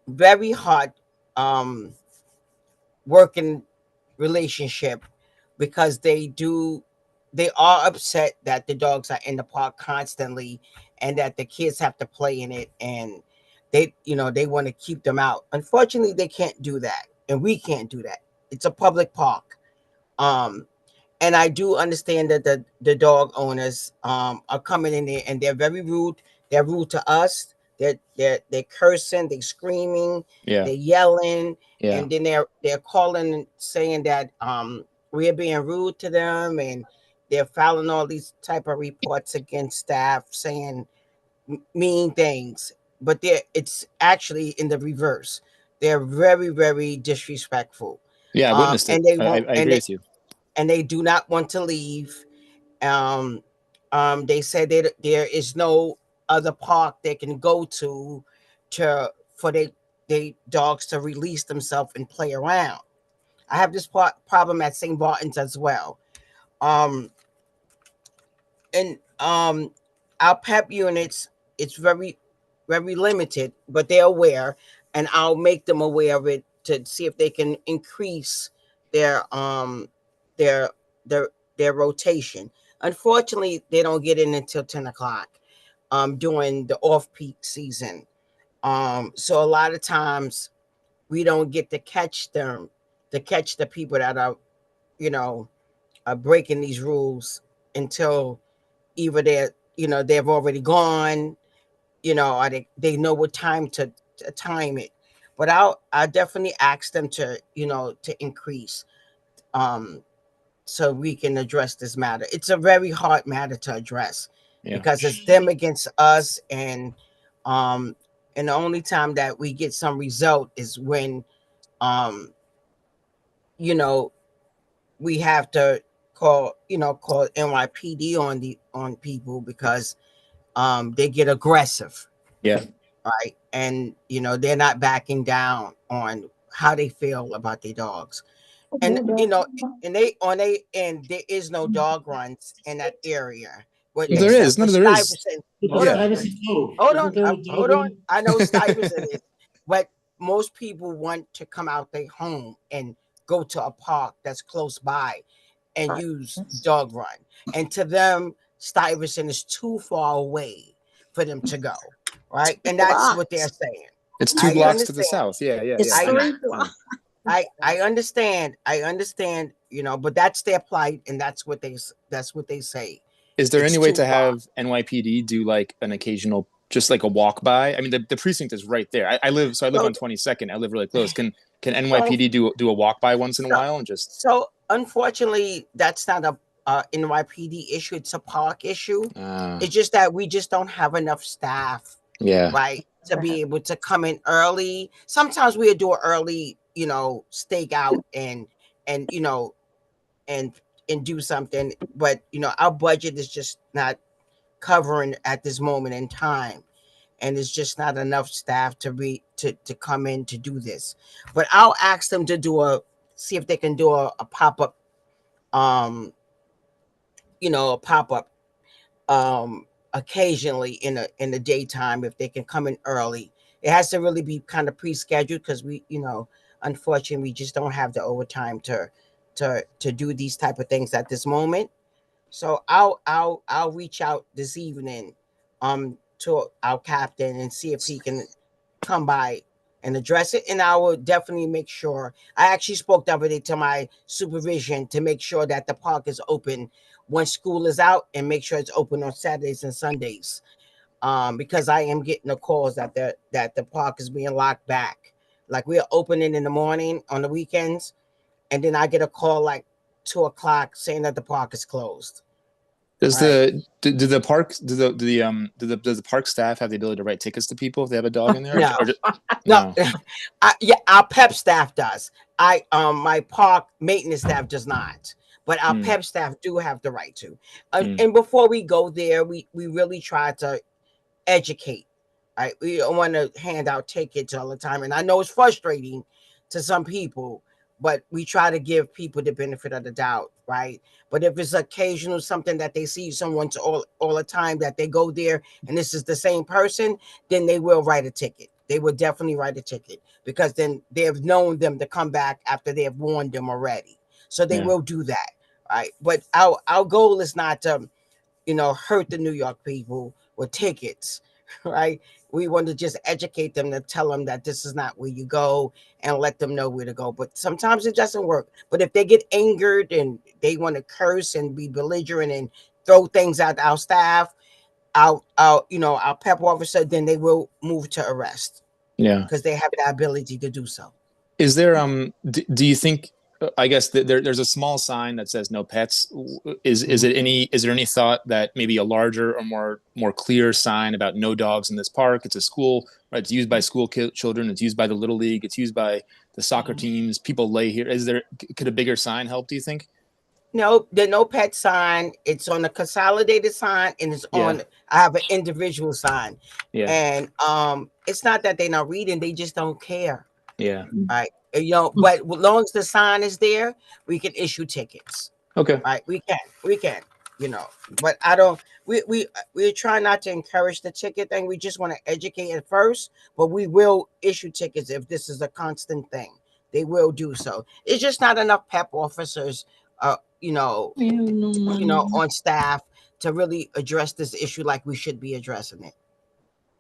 very hard working relationship because they are upset that the dogs are in the park constantly and that the kids have to play in it, and they want to keep them out. Unfortunately, they can't do that, and we can't do that. It's a public park. And I do understand that the dog owners are coming in there and they're very rude. They're rude to us. They're cursing, they're screaming, Yeah. they're yelling, Yeah. and then they're calling and saying that we're being rude to them, and they're filing all these type of reports against staff saying mean things. But it's actually in the reverse. They're very, very disrespectful. Yeah, I witnessed it. And they I won't, agree with you. and they do not want to leave. They said that there is no other park they can go to for they dogs to release themselves and play around. I have this problem at St. Barton's as well. And our PEP units, it's very, very limited, but they're aware, and I'll make them aware of it to see if they can increase their their their rotation. Unfortunately, they don't get in until 10 o'clock during the off-peak season. So a lot of times we don't get to catch them, to catch the people that are, are breaking these rules until either they've already gone, or they know what time to time it. But I'll definitely ask them to, to increase so we can address this matter. It's a very hard matter to address because it's them against us, and the only time that we get some result is when we have to call NYPD on people because they get aggressive. Yeah. Right. And they're not backing down on how they feel about their dogs. And and there is no dog runs in that area. There is. No, there is. Hold on. Hold on. I know Stuyvesant is, but most people want to come out their home and go to a park that's close by and use dog run. And to them, Stuyvesant is too far away for them to go. Right. And that's what they're saying. It's 2 blocks to the south. Yeah. It's 3 blocks. I understand, but that's their plight, and that's what they say. Is there any way to have NYPD do like an occasional, just like a walk by? I mean, the precinct is right there. I live on 22nd. I live really close. Can NYPD do a walk by once in a while and just? So unfortunately, that's not a NYPD issue. It's a park issue. It's just that we just don't have enough staff. Yeah. Right. To be able to come in early. Sometimes we do an early, stake out and do something, but our budget is just not covering at this moment in time, and it's just not enough staff to come in to do this. But I'll ask them to see if they can do a pop-up, a pop-up occasionally in the daytime, if they can come in early. It has to really be kind of pre-scheduled because we, unfortunately, we just don't have the overtime to do these type of things at this moment. So I'll reach out this evening to our captain and see if he can come by and address it. And I will definitely make sure. I actually spoke the other day to my supervision to make sure that the park is open when school is out, and make sure it's open on Saturdays and Sundays. Because I am getting the calls that the park is being locked back. Like, we are opening in the morning on the weekends, and then I get a call like 2 o'clock saying that the park is closed. Does does the park staff have the ability to write tickets to people if they have a dog in there? No. Yeah, our PEP staff does. My park maintenance staff does not. but our Mm. PEP staff do have the right to. Mm. And before we go there, we really try to educate. Right? We don't want to hand out tickets all the time, and I know it's frustrating to some people, but we try to give people the benefit of the doubt, right? But if it's occasional something that they see someone's all the time that they go there and this is the same person, then they will write a ticket. They will definitely write a ticket because then they have known them to come back after they have warned them already. So they will do that, right? But our goal is not to, hurt the New York people with tickets, right? We want to just educate them to tell them that this is not where you go and let them know where to go. But sometimes it doesn't work. But if they get angered and they want to curse and be belligerent and throw things at our staff, our PEP officer, then they will move to arrest. Yeah. Because they have the ability to do so. Is there do you think, I guess there's a small sign that says no pets. Is there any thought that maybe a larger or more clear sign about no dogs in this park? It's a school, right? It's used by school children. It's used by the Little League. It's used by the soccer teams. People lay here. Could a bigger sign help, do you think? No, the no pet sign, it's on the consolidated sign and it's on, I have an individual sign. Yeah. And it's not that they're not reading, they just don't care. Yeah. Right. But as long as the sign is there, we can issue tickets. Okay. Right. We can, but we try not to encourage the ticket thing. We just want to educate at first, but we will issue tickets if this is a constant thing. They will do so. It's just not enough PEP officers, on staff to really address this issue like we should be addressing it.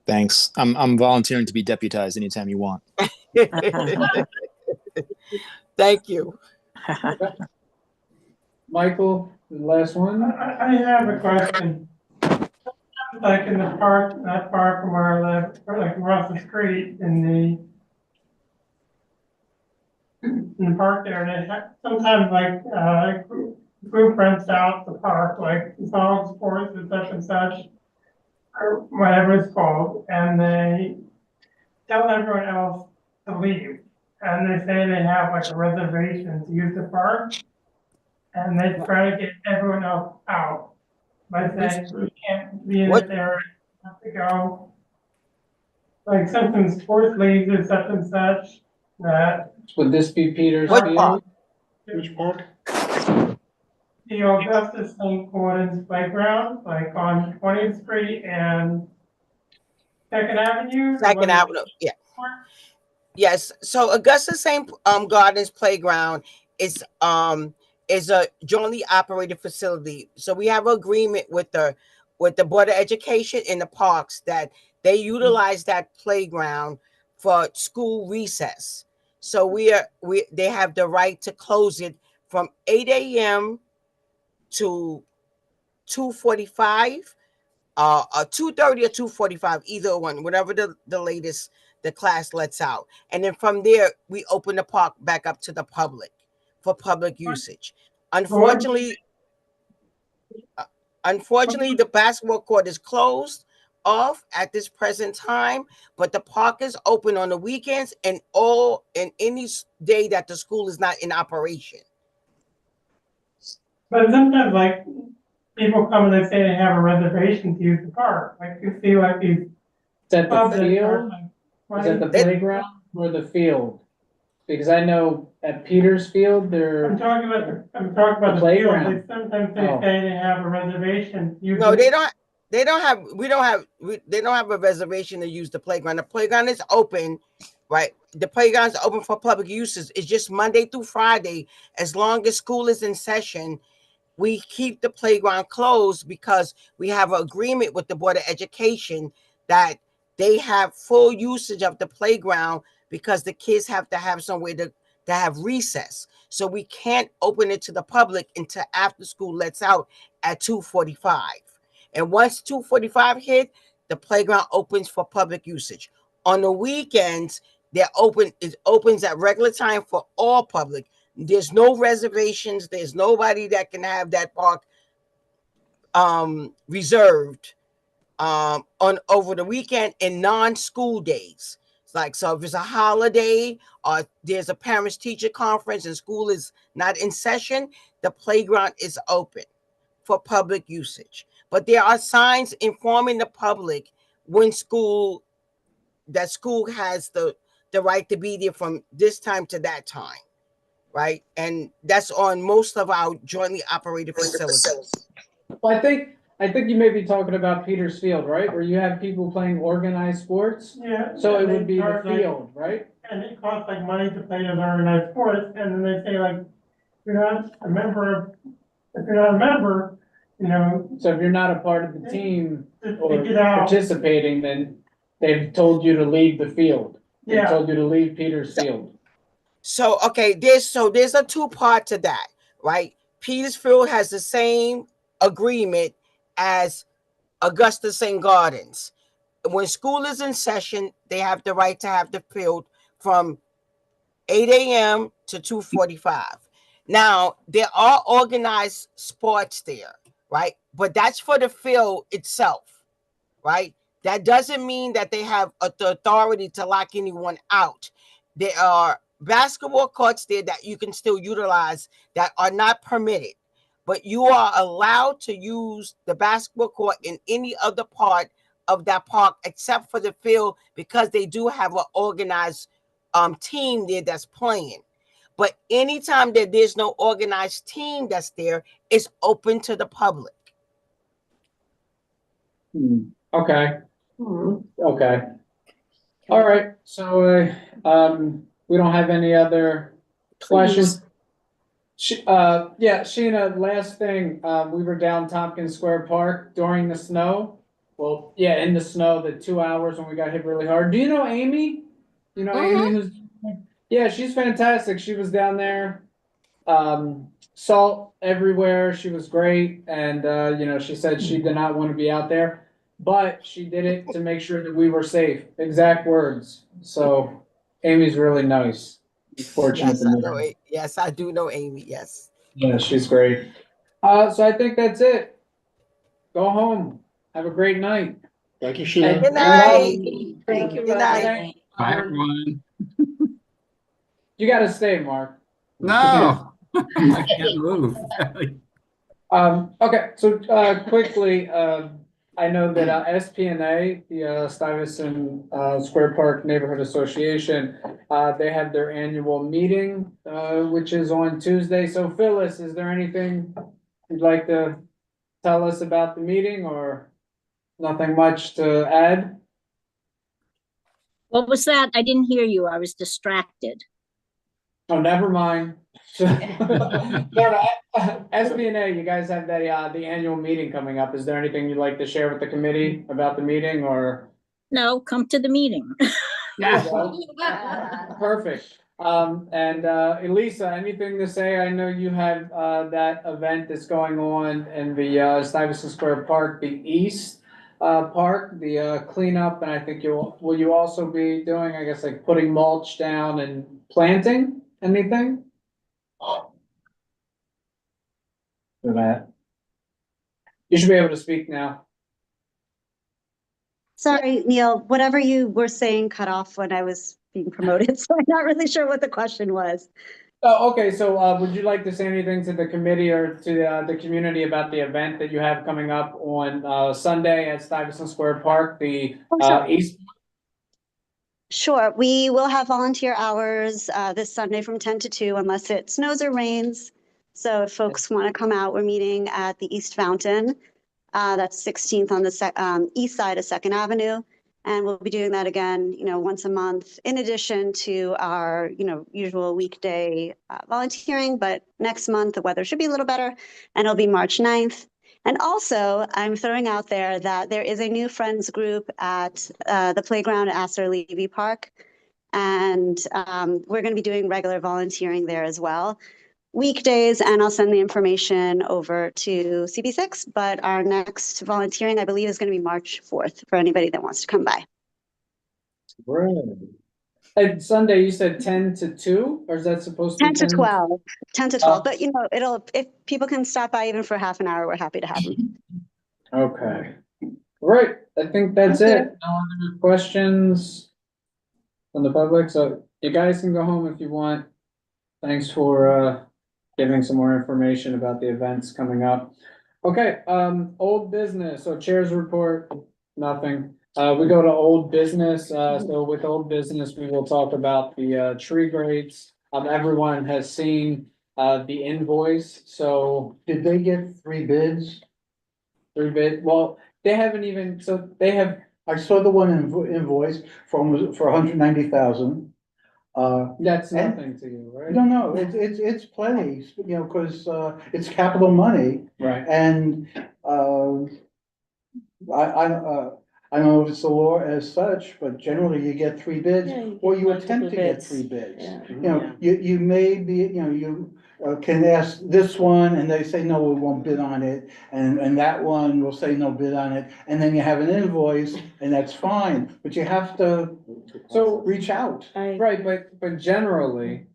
Thanks. I'm volunteering to be deputized anytime you want. Thank you. Michael, the last one. I have a question. Like in the park, not far from where I live, or like across the street in the park there, they sometimes like group rents out the park, like dog sports and such, or whatever it's called, and they tell everyone else to leave. And they say they have like a reservation to use the park, and they try to get everyone else out by saying we can't be in this area, we have to go. Like something sports leagues or such and such that. Would this be Peter's What Field? park? Which park? The Augustus St. Gordon's playground, like on 20th Street and Second Avenue. Second Avenue, yeah. Yes. So Augusta St. Gardens Playground is a jointly operated facility. So we have an agreement with the Board of Education in the parks that they utilize that playground for school recess. So they have the right to close it from 8 a.m. to 2:45, 2:30 or 2:45, either one, whatever the latest the class lets out. And then from there, we open the park back up to the public for public usage. Unfortunately, the basketball court is closed off at this present time, but the park is open on the weekends and any day that the school is not in operation. But sometimes, like, people come and they say they have a reservation to use the park. Like, you see, like, these. Is that the clubs that field? are, like, Is that the playground or the field? Because I know at Peters Field, I'm talking about the field. playground. They sometimes they say they have a reservation. to use No, the- they don't. They don't have a reservation to use the playground. The playground is open, right? The playground is open for public uses. It's just Monday through Friday. As long as school is in session, we keep the playground closed because we have an agreement with the Board of Education that they have full usage of the playground because the kids have to have somewhere to have recess. So we can't open it to the public until after school lets out at 2:45. And once 2:45 hit, the playground opens for public usage. On the weekends, it opens at regular time for all public. There's no reservations. There's nobody that can have that park reserved on over the weekend and non-school days. It's like, so if it's a holiday or there's a parents teacher conference and school is not in session, the playground is open for public usage. But there are signs informing the public when school has the right to be there from this time to that time, right? And that's on most of our jointly operated facilities. Well, I think you may be talking about Peters Field, right, where you have people playing organized sports? Yeah. So it and would they be the charge, like, field, right? And it costs like money to play an organized sport, and then they say like, if you're not a member, you know, So if you're not a part of the team or to get out. participating, then they've told you to leave the field. They Yeah. told you to leave Peters Field. So, okay, there's a two-part to that, right? Petersfield has the same agreement as Augusta St. Gardens. When school is in session, they have the right to have the field from 8 a.m. to 2:45. Now, there are organized sports there, right? But that's for the field itself, right? That doesn't mean that they have the authority to lock anyone out. There are basketball courts there that you can still utilize that are not permitted, but you are allowed to use the basketball court in any other part of that park except for the field, because they do have an organized team there that's playing. But anytime that there's no organized team that's there, it's open to the public. Okay. Okay. All right. So, we don't have any other questions. Yeah, Sheena, last thing, we were down Tompkins Square Park during the snow. Well, yeah, in the snow, the 2 hours when we got hit really hard. Do you know Amy? You know Amy who's, yeah, she's fantastic. She was down there. Salt everywhere. She was great. And, you know, she said she did not want to be out there, but she did it to make sure that we were safe. Exact words. So Amy's really nice. Fortunate. Yes, I do know Amy. Yes. Yeah, she's great. So I think that's it. Go home. Have a great night. Thank you, Sheena. Good night. Thank you. Good night. Bye, everyone. You gotta stay, Mark. No, I can't move. Okay, so quickly, I know that SPNA, the Stuyvesant Square Park Neighborhood Association, they have their annual meeting, which is on Tuesday. So Phyllis, is there anything you'd like to tell us about the meeting, or nothing much to add? What was that? I didn't hear you. I was distracted. Oh, never mind. SPNA, you guys have the annual meeting coming up. Is there anything you'd like to share with the committee about the meeting, or? No, come to the meeting. Perfect. And Elisa, anything to say? I know you have that event that's going on in the Stuyvesant Square Park, the East Park, the cleanup, and I think will you also be doing, I guess, like putting mulch down and planting anything? For that. You should be able to speak now. Sorry, Neil, whatever you were saying cut off when I was being promoted, so I'm not really sure what the question was. Oh, okay, so would you like to say anything to the committee or to the community about the event that you have coming up on Sunday at Stuyvesant Square Park, the East? Sure, we will have volunteer hours this Sunday from 10 to 2 unless it snows or rains. So if folks want to come out, we're meeting at the East Fountain. That's 16th on the east side of 2nd Avenue. And we'll be doing that again, you know, once a month, in addition to our, you know, usual weekday volunteering. But next month, the weather should be a little better, and it'll be March 9th. And also, I'm throwing out there that there is a new friends group at the playground at Astor Levy Park. And we're going to be doing regular volunteering there as well. Weekdays, and I'll send the information over to CB6, but our next volunteering, I believe, is going to be March 4th for anybody that wants to come by. Right. And Sunday, you said 10 to 2, or is that supposed to be 10 to 12, 10 to 12, but you know, if people can stop by even for half an hour, we're happy to have them. Okay. Right, I think that's it. No other questions? from the public, so you guys can go home if you want. Thanks for giving some more information about the events coming up. Okay, old business, so chairs report, nothing. We go to old business, so with old business, we will talk about the tree grades. Everyone has seen the invoice, so Did they get 3 bids? 3 bid, well, they haven't even, so they have, I saw the one invoice for 190,000. that's And- nothing to you, right? No, it's plenty, you know, because it's capital money. Right. And I don't know if it's the law as such, but generally you get 3 bids, Yeah, you or get you multiple attempt to get bids. 3 bids. Yeah. You know, you may be, you know, you can ask this one and they say, no, we won't bid on it. And that one will say no bid on it. And then you have an invoice and that's fine, but you have to So, reach out. right, but generally,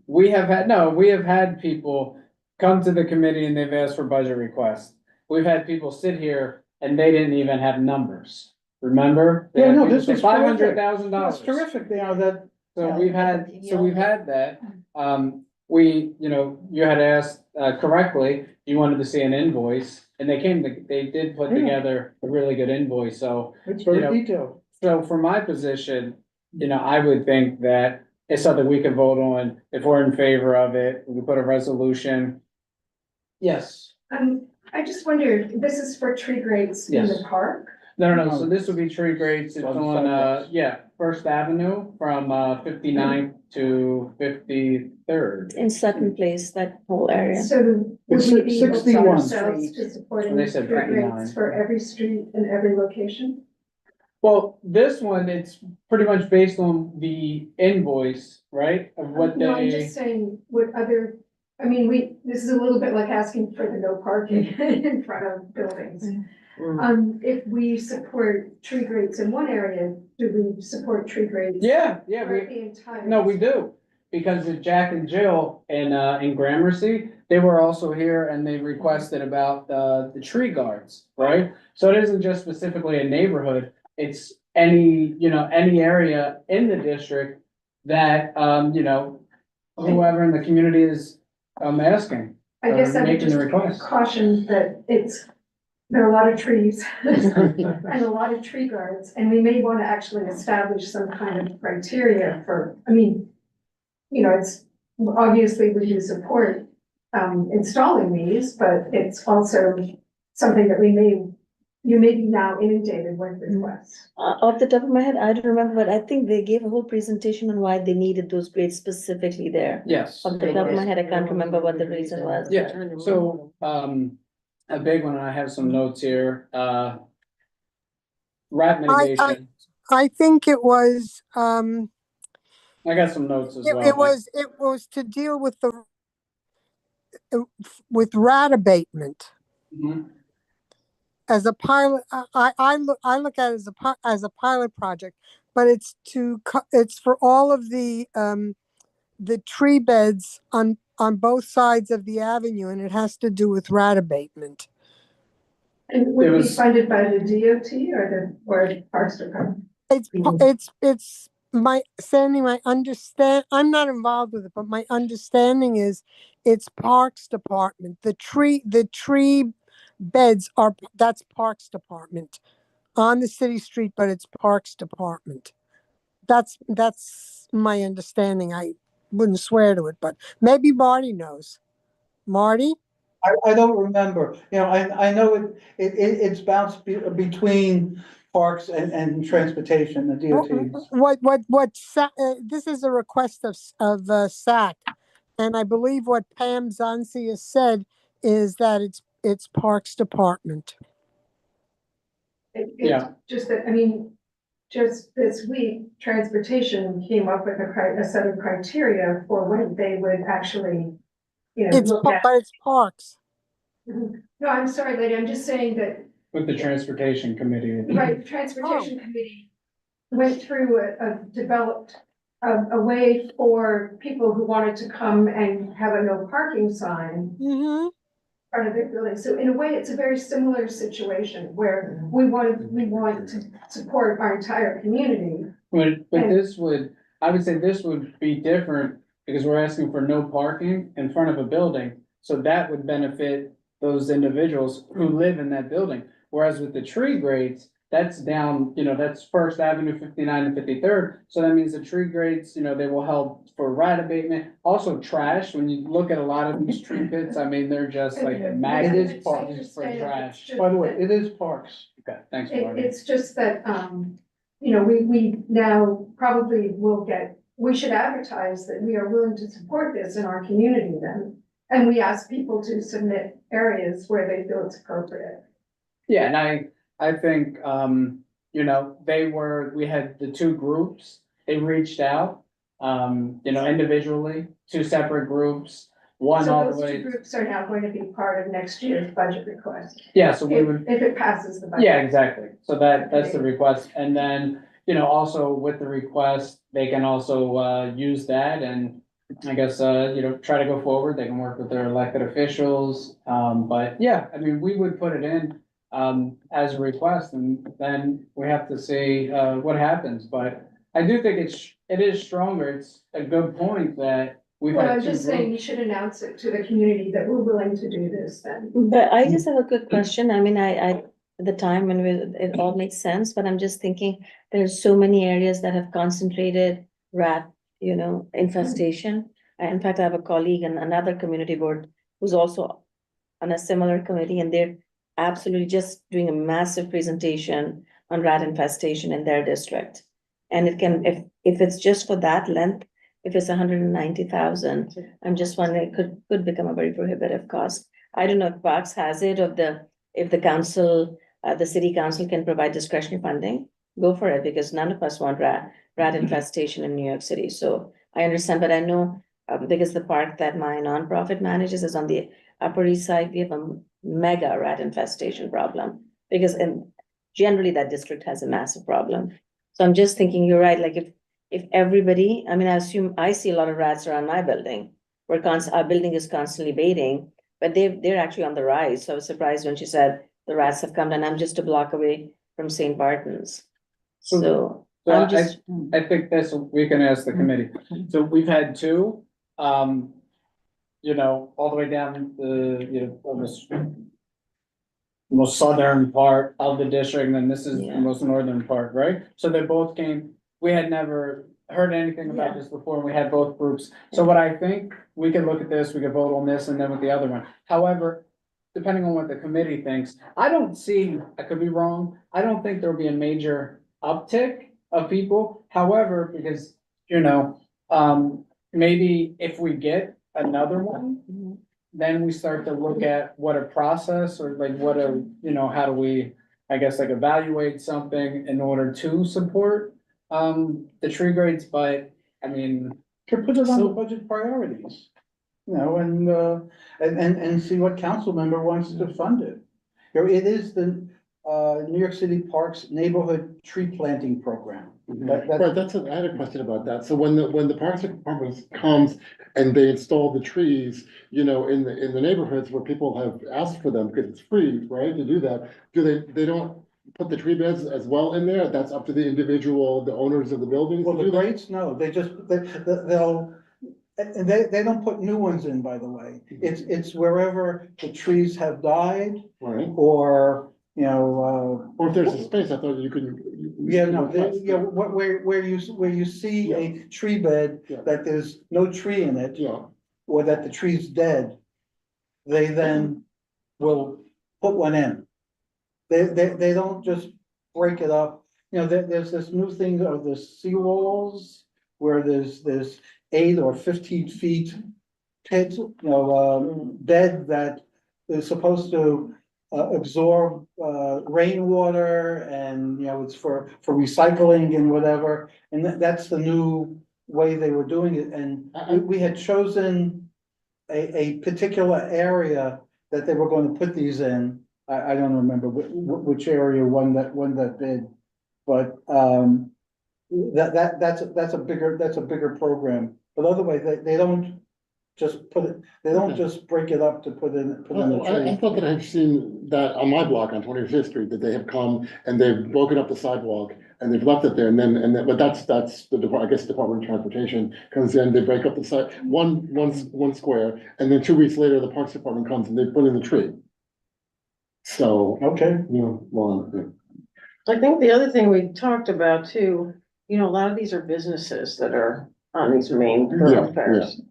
we have had people come to the committee and they've asked for budget requests. We've had people sit here and they didn't even have numbers, remember? Yeah, no, this was $500,000. That's terrific, you know, that. So we've had that, you had asked, correctly, you wanted to see an invoice, and they did put Yeah. together a really good invoice, so. It's you very know, detailed. So for my position, I would think that it's something we could vote on, if we're in favor of it, we could put a resolution. Yes, I just wonder, this is for tree grades in the Yes. park? no, so this would be tree grades, it's On on, sidewalks. First Avenue from 59th to 53rd. In Sutton Place, that whole area. So would It's we be able to 61 ourselves to support They any said tree 59. grades for every street and every location? Well, this one, it's pretty much based on the invoice, right, of what No, I'm they, just saying, what other, I mean, this is a little bit like asking for the no parking in front of buildings. If we support tree grades in one area, do we support tree grades? yeah, For the entire. no, we do. Because of Jack and Jill in Gramercy, they were also here and they requested about the tree guards, right? So it isn't just specifically a neighborhood, it's any area in the district that, whoever in the community is, asking. I guess or I would making just the request. caution that there are a lot of trees and a lot of tree guards, and we may want to actually establish some kind of criteria for, it's obviously we do support installing these, but it's also something that you may be now inundated with requests. Off the top of my head, I don't remember, but I think they gave a whole presentation on why they needed those grades specifically there. Yes. Off the top of my head, I can't remember what the reason was. Yeah, so, a big one, and I have some notes here, rat mitigation, I think it was, I got some notes as well. it was to deal with with rat abatement. Mhm. As a pilot, I look at it as a pilot project, but it's for all of the tree beds on both sides of the avenue, and it has to do with rat abatement. And would it be funded by the DOT or the Parks Department? It's my understand, I'm not involved with it, but my understanding is it's Parks Department. The tree beds that's Parks Department on the city street, but it's Parks Department. That's my understanding. I wouldn't swear to it, but maybe Marty knows. Marty? I don't remember, I know it's bounced between parks and transportation, the DOT. This is a request of SAC, and I believe what Pam Zanzi has said is that it's Parks Department. Yeah. Just that, just this week, transportation came up with a set of criteria for when they would actually, look at. But it's parks. No, I'm sorry, lady, I'm just saying that. With the transportation committee. Right, the transportation committee went through developed a way for people who wanted to come and have a no parking sign. part of their building. So in a way, it's a very similar situation where we want to support our entire community. But this would, I would say this would be different because we're asking for no parking in front of a building. So that would benefit those individuals who live in that building. Whereas with the tree grades, that's down, that's First Avenue, 59 and 53rd. So that means the tree grades, they will help for rat abatement. Also trash, when you look at a lot of these tree pits, I mean, they're just like magnets is parks. for trash. By the way, it is parks. Okay, thanks, It, Marty. it's just that, we now probably will we should advertise that we are willing to support this in our community then. And we ask people to submit areas where they feel it's appropriate. Yeah, and I think, we had the two groups, they reached out, individually, two separate groups, one So all the those two way. groups are now going to be part of next year's budget request. Yeah, so we would, If it passes the budget. yeah, exactly. So that's the request. And then, also with the request, they can also, use that and I guess, try to go forward. They can work with their elected officials. But yeah, I mean, we would put it in, as a request and then we have to see, what happens. But I do think it is stronger. It's a good point that we've Well, had I'm two just saying you groups. should announce it to the community that we're willing to do this then. But I just have a quick question. I mean, at the time when it all makes sense, but I'm just thinking there's so many areas that have concentrated rat, infestation. In fact, I have a colleague in another community board who's also on a similar committee, and they're absolutely just doing a massive presentation on rat infestation in their district. And it can, if it's just for that length, if it's 190,000, I'm just wondering, it could become a very prohibitive cost. I don't know if Parks has it, or if the council, the city council can provide discretionary funding, go for it, because none of us want rat infestation in New York City. So I understand, but I know, because the park that my nonprofit manages is on the Upper East Side, we have a mega rat infestation problem, because generally that district has a massive problem. So I'm just thinking, you're right, like if everybody, I mean, I assume I see a lot of rats around my building, where our building is constantly baiting, but they're actually on the rise. So I was surprised when she said the rats have come, and I'm just a block away from St. Barton's. So I'm just. I think we can ask the committee. So we've had two, all the way down the, most southern part of the district, and then this is the Yeah. most northern part, right? So they both came, we had never heard anything about this before, and we had both groups. So what I think, we could look at this, we could vote on this, and then with the other one. However, depending on what the committee thinks, I could be wrong, I don't think there'll be a major uptick of people. However, because, maybe if we get another one, then we start to look at what a process or like how do we, I guess, like evaluate something in order to support the tree grades, but I mean. Could put it on the budget priorities. And see what council member wants to fund it. It is the New York City Parks Neighborhood Tree Planting Program. Right, I had a question about that. So when the Parks Department comes and they install the trees, in the neighborhoods where people have asked for them, because it's free, right, to do that, they don't put the tree beds as well in there? That's up to the owners of the buildings Well, to the do that? grades, no, they'll, and they don't put new ones in, by the way. It's wherever the trees have died Right, or, or if there's a space, I thought you could. yeah, no, where you see a tree bed Yeah. that there's no tree in it, Yeah, or that the tree's dead, they then will put one in. They don't just break it up. There's this new thing of the seawalls where there's 8 or 15 feet pit, bed that is supposed to absorb rainwater and, it's for recycling and whatever. And that's the new way they were doing it. And we had chosen a particular area that they were going to put these in. I don't remember which area won that bid, but that's a bigger program. But otherwise, they don't just put it, they don't just break it up to put in a I tree. thought that I've seen that on my block on 25th Street, that they have come and they've broken up the sidewalk and they've left it there, and then, but that's the, I guess, Department of Transportation comes in, they break up the side, one square, and then 2 weeks later, the Parks Department comes and they put in the tree. So, Okay, you know, well, yeah. I think the other thing we talked about too, you know, a lot of these are businesses that are on these main thoroughfares.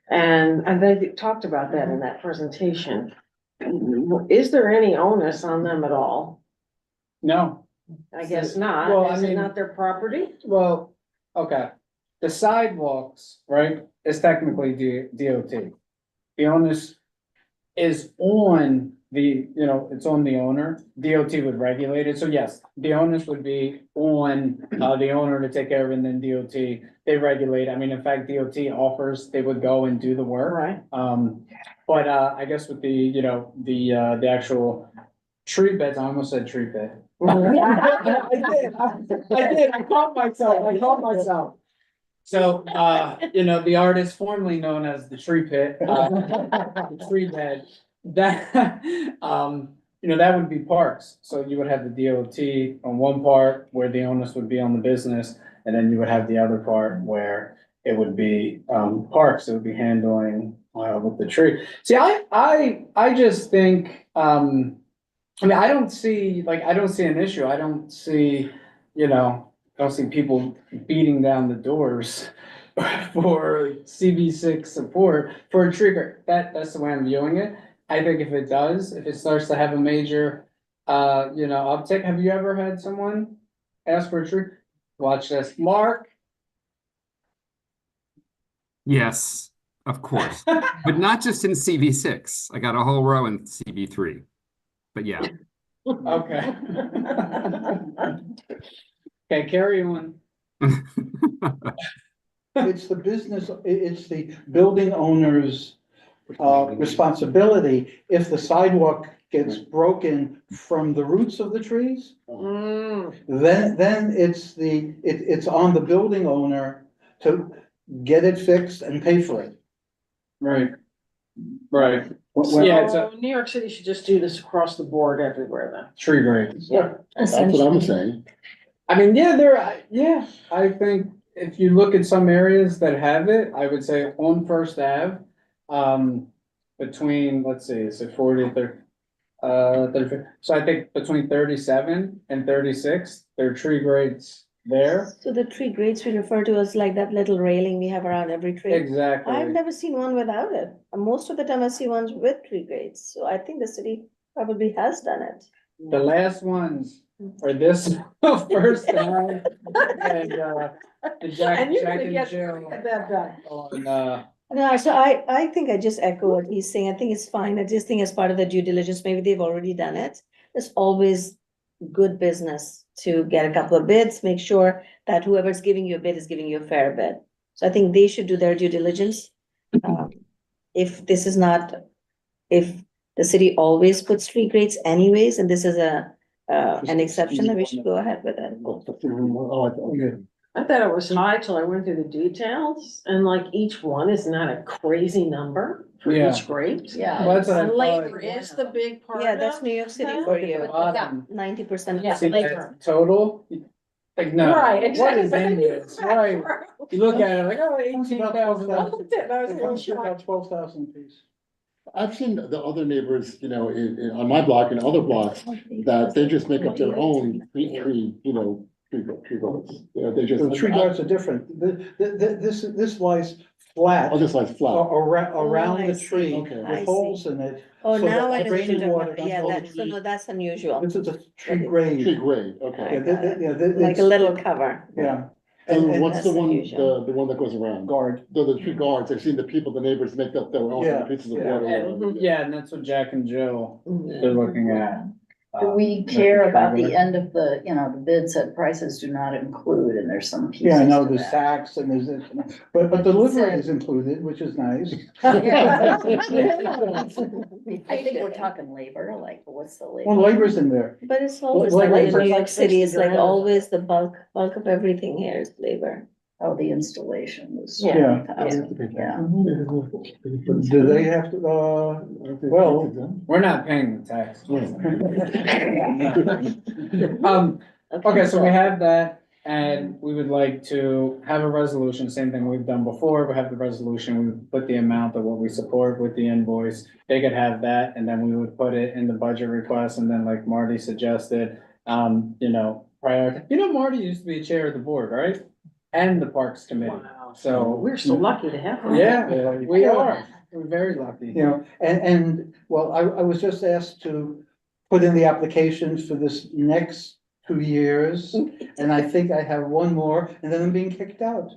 And they talked about that in that presentation. Is there any onus on them at all? No, I guess not. Well, I Is it mean- not their property? well, okay. The sidewalks, right, is technically DOT. The onus is on the, you know, it's on the owner. DOT would regulate it. So yes, the onus would be on the owner to take care of it, and then DOT, they regulate. I mean, in fact, DOT offers, they would go and do the work. Right. But I guess with the, you know, the actual tree beds, I almost said tree bed. I did, I caught myself. So, you know, the artist formerly known as the tree pit, the tree bed, that, you know, that would be parks. So you would have the DOT on one part where the onus would be on the business, and then you would have the other part where it would be, parks, it would be handling, with the tree. See, I just think, I mean, I don't see an issue. I don't see, you know, I don't see people beating down the doors for CV6 support for a trigger. That's the way I'm viewing it. I think if it starts to have a major, you know, uptick, have you ever had someone ask for a tree? Watch this, Mark. Yes, of course, but not just in CV6. I got a whole row in CV3. But yeah, Okay. Okay, carry on. it's the business, it's the building owner's responsibility if the sidewalk gets broken from the roots of the trees. Then it's on the building owner to get it fixed and pay for it. Right. Right. When- Yeah, it's a So New York City should just do this across the board everywhere then. tree grades. Yeah. That's what I'm saying. I mean, yeah, I think if you look at some areas that have it, I would say on First Ave, between, let's see, is it 40th or 35th? So I think between 37 and 36, there are tree grades there. So the tree grades we refer to as like that little railing we have around every tree. Exactly. I've never seen one without it. Most of the time I see ones with tree grades, so I think the city probably has done it. The last ones are this First Ave and, the Jack And you're gonna and get Jill that done. on, No, so I think I just echo what he's saying. I think it's fine. I just think as part of the due diligence, maybe they've already done it. It's always good business to get a couple of bids, make sure that whoever's giving you a bid is giving you a fair bid. So I think they should do their due diligence. If this is not, if the city always puts tree grades anyways, and this is an exception, then we should go ahead with it. I thought it was high till I went through the details and like each one is not a crazy number for Yeah. each grade. Yeah. Well, that's what I And thought. labor is the big part. Yeah, that's of New York City that. for Look at you. the bottom. 90% Yeah. of See the labor. that total? Like, no, Right, what exactly. is in this, right? You look at it like, oh, $18,000. I looked at it, I was It going, comes to about 12,000 piece. I've seen the other neighbors, you know, on my block and other blocks, that they just make up their own tree, you know, tree guards. You know, they just. The tree guards are different. This lies flat. Oh, this lies flat. Around I the see. tree Okay. I with holes in it. Oh, so now that I draining understood. water Yeah, doesn't that's, so go- no, that's unusual. This is a tree Tree grade. grade, I okay. got it. Yeah, Like a little cover. Yeah. And what's the that's one, unusual. the one that goes around? Guard. The tree guards, I've seen the people, the neighbors make up their own Yeah, pieces of yeah. water. Yeah, and that's what Jack and Jill, they're looking at. Do we care about the end of the, you know, the bid said prices do not include, and there's some pieces. Yeah, I know to there's that. sacks and there's this, but delivery is included, which is nice. Yeah. I think we're talking labor, like what's the labor? Well, labor's in there. But it's always Like like in labor. New York City, it's like 60 grand. always the bulk of everything here is labor. Oh, the installation was. Yeah. 20,000, yeah. Do they have to, well, We're not paying the tax. Okay, so we have that, and we would like to have a resolution, same thing we've done before, we have the resolution, we put the amount of what we support with the invoice. They could have that, and then we would put it in the budget request, and then like Marty suggested, prior, Marty used to be chair of the board, right? And the Parks Committee, so. We're so lucky to have her. Yeah, we are, we're very lucky. Well, I was just asked to put in the applications for this next 2 years, and I think I have one more, and then I'm being kicked out.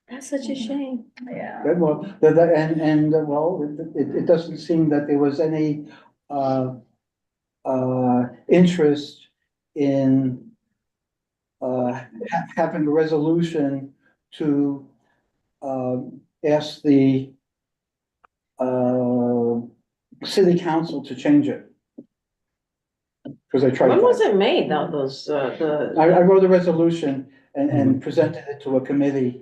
That's such a shame. Yeah. Well, it doesn't seem that there was any, interest in, having a resolution to, ask the, city council to change it. Because I tried. When that. was it made, though, those, I wrote a resolution and presented it to a committee,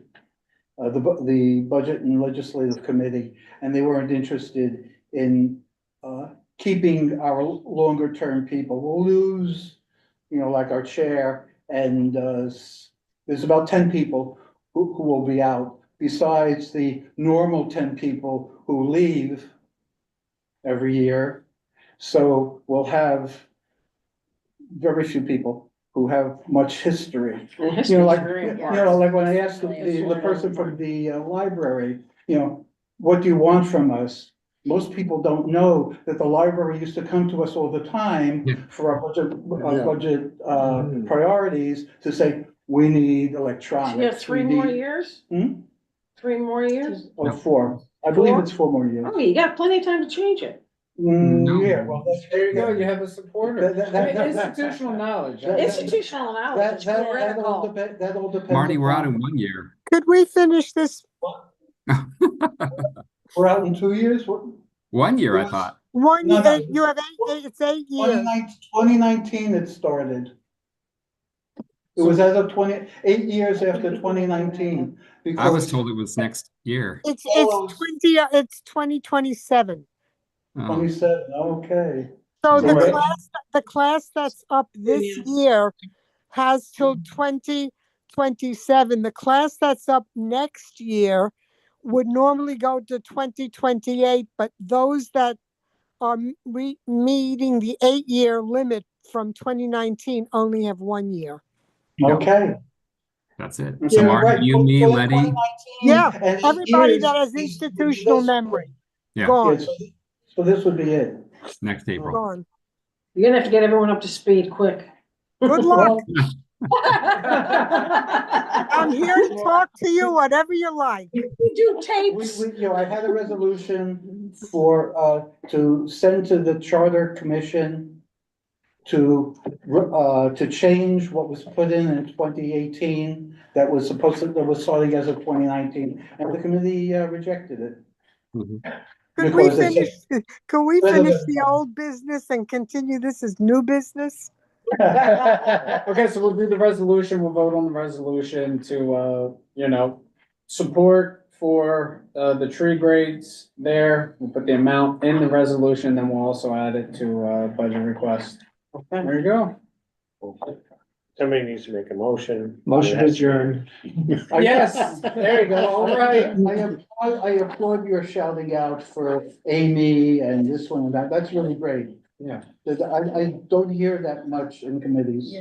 the Budget and Legislative Committee, and they weren't interested in, keeping our longer term people. We'll lose, like our chair, and, there's about 10 people who will be out, besides the normal 10 people who leave every year. So we'll have very few people who have much history. And history's Like, very important. like when I asked the person from the library, what do you want from us? Most people don't know that the library used to come to us all the time for our budget priorities to say, we need electronics. You have 3 we more need-" years? Hmm? 3 more years? Or 4. I believe 4? it's 4 more years. Oh, you got plenty of time to change it. Yeah, well, There you go, you have a supporter. That- Institutional knowledge. Institutional knowledge is critical. That all depends. Marty, we're out upon- in 1 year. Could we finish this We're out in 2 years? 1 year, I thought. one, No, no. you have it's 8 years. 2019 it started. It was as of 8 years after 2019. I was because- told it was next year. It's 2027. Oh. 27, okay. So the Right. class that's up this year has till 2027. The class that's up next year would normally go to 2028, but those that are meeting the 8-year limit from 2019 only have 1 year. Okay. That's it. Yeah, So Marty, right. you, me, For Letty. 2019 Yeah, and 8 everybody years that has is- institutional this- memory, Yeah, gone, So this would be it. next April. gone. You're gonna have to get everyone up to speed quick. Good luck. I'm I'm here to talk to you, whatever you like. We do tapes. I had a resolution for, to send to the Charter Commission to change what was put in 2018 that was starting as of 2019, and the committee rejected it. Mhm. Could we Because they finish, could we Wait a finish minute. the old business and continue this as new business? Okay, so we'll do the resolution, we'll vote on the resolution to, support for, the tree grades there. We'll put the amount in the resolution, then we'll also add it to, budget request. There you go. Somebody needs to make a motion. Motion adjourned. Yes, there you go, all right. I applaud your shouting out for Amy and this one and that. That's really great. Yeah. I don't hear that much in committees.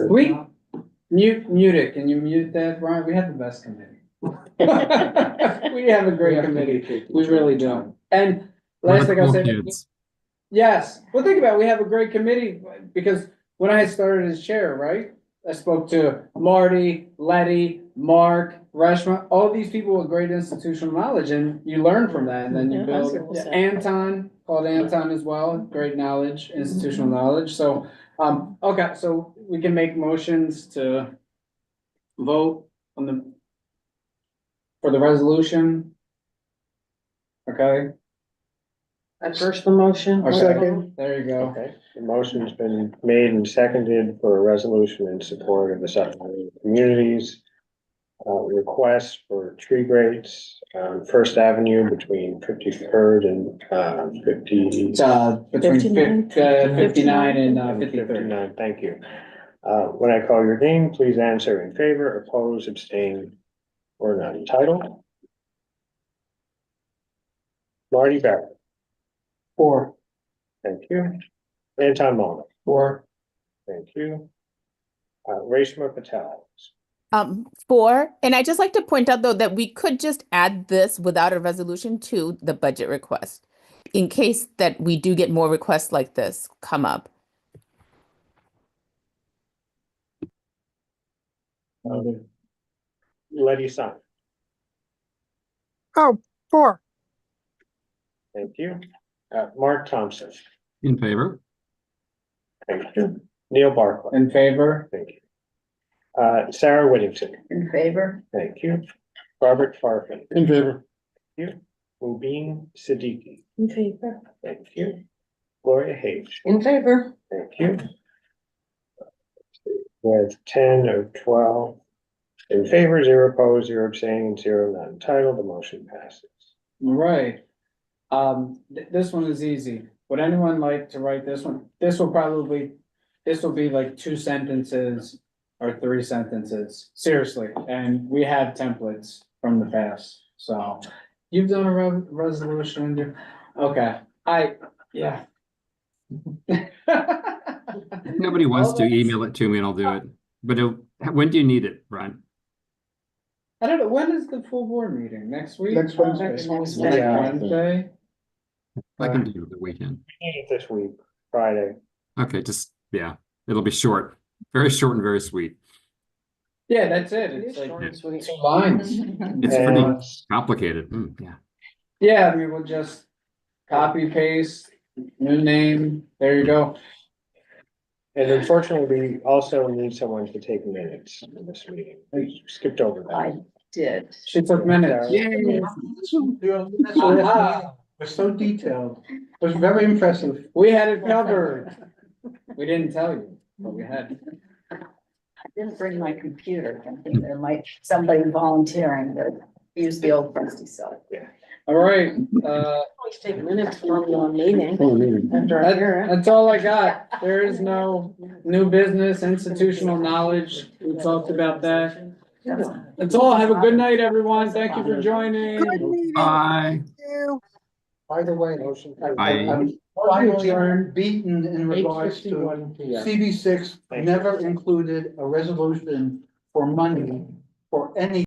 We, mute it, can you mute that, Brian? We have the best committee. We have a great committee, we really do. And We're last the thing I'll cool say. kids. Yes, well, think about it, we have a great committee, because when I started as chair, right? I spoke to Marty, Letty, Mark, Reshma, all these people with great institutional knowledge, and you learn from that, and then you Yeah, I was build. gonna say. Anton, called Anton as well, great knowledge, institutional knowledge, so, okay, so we can make motions to vote on for the resolution. Okay, At first the motion. Okay. Second. There you go. Okay, the motion's been made and seconded for a resolution in support of the Suffolk communities. Request for tree grades on First Avenue between 53rd and 50. It's between 59 and 53rd. 59, thank you. When I call your name, please answer in favor, oppose, abstain, or not entitled. Marty Barrett, 4. thank you. Anton Mullen, 4. thank you. Reshma Patel, 4, and I just like to point out though that we could just add this without a resolution to the budget request in case that we do get more requests like this come up. Letty Sun, Oh, 4. thank you. Mark Thompson, In favor? thank you. Neil Barclay, In favor? thank you. Sarah Whittington, In favor? thank you. Robert Farfan, In favor. thank you. Mubin Siddiqui, In favor. thank you. Gloria H, In favor. thank you. We have 10 of 12 in favor, 0 opposed, 0 abstaining, 0 not entitled. The motion passes. All right. This one is easy. Would anyone like to write this one? This will be like 2 sentences or 3 sentences, seriously. And we have templates from the past, so. You've done a resolution, okay, yeah. If nobody wants to, email it to me and I'll do it. But when do you need it, Brian? I don't know, when is the full board meeting? Next week? Next Wednesday. Next Yeah. Wednesday? I can do the weekend. This week, Friday. Okay, yeah, it'll be short, very short and very sweet. Yeah, that's it. It's like 2 lines. It's And- pretty complicated. Yeah. Yeah, I mean, we'll just copy, paste, new name, there you go. And unfortunately, we also need someone to take minutes in this meeting. We skipped over that. I did. She took minutes. Aha. Was so detailed. It was very impressive. We had it covered. We didn't tell you, but we had. I didn't bring my computer. I think there might somebody volunteering to use the old trusty cell. All right, Always take minutes from the meeting. After I hear it. that's all I got. There is no new business, institutional knowledge. We talked about that. That's all. Have a good night, everyone. Thank you for joining. Good meeting. Bye. You. By the way, Bye. I'm finally beaten in regards to CB6 never included a resolution for money for any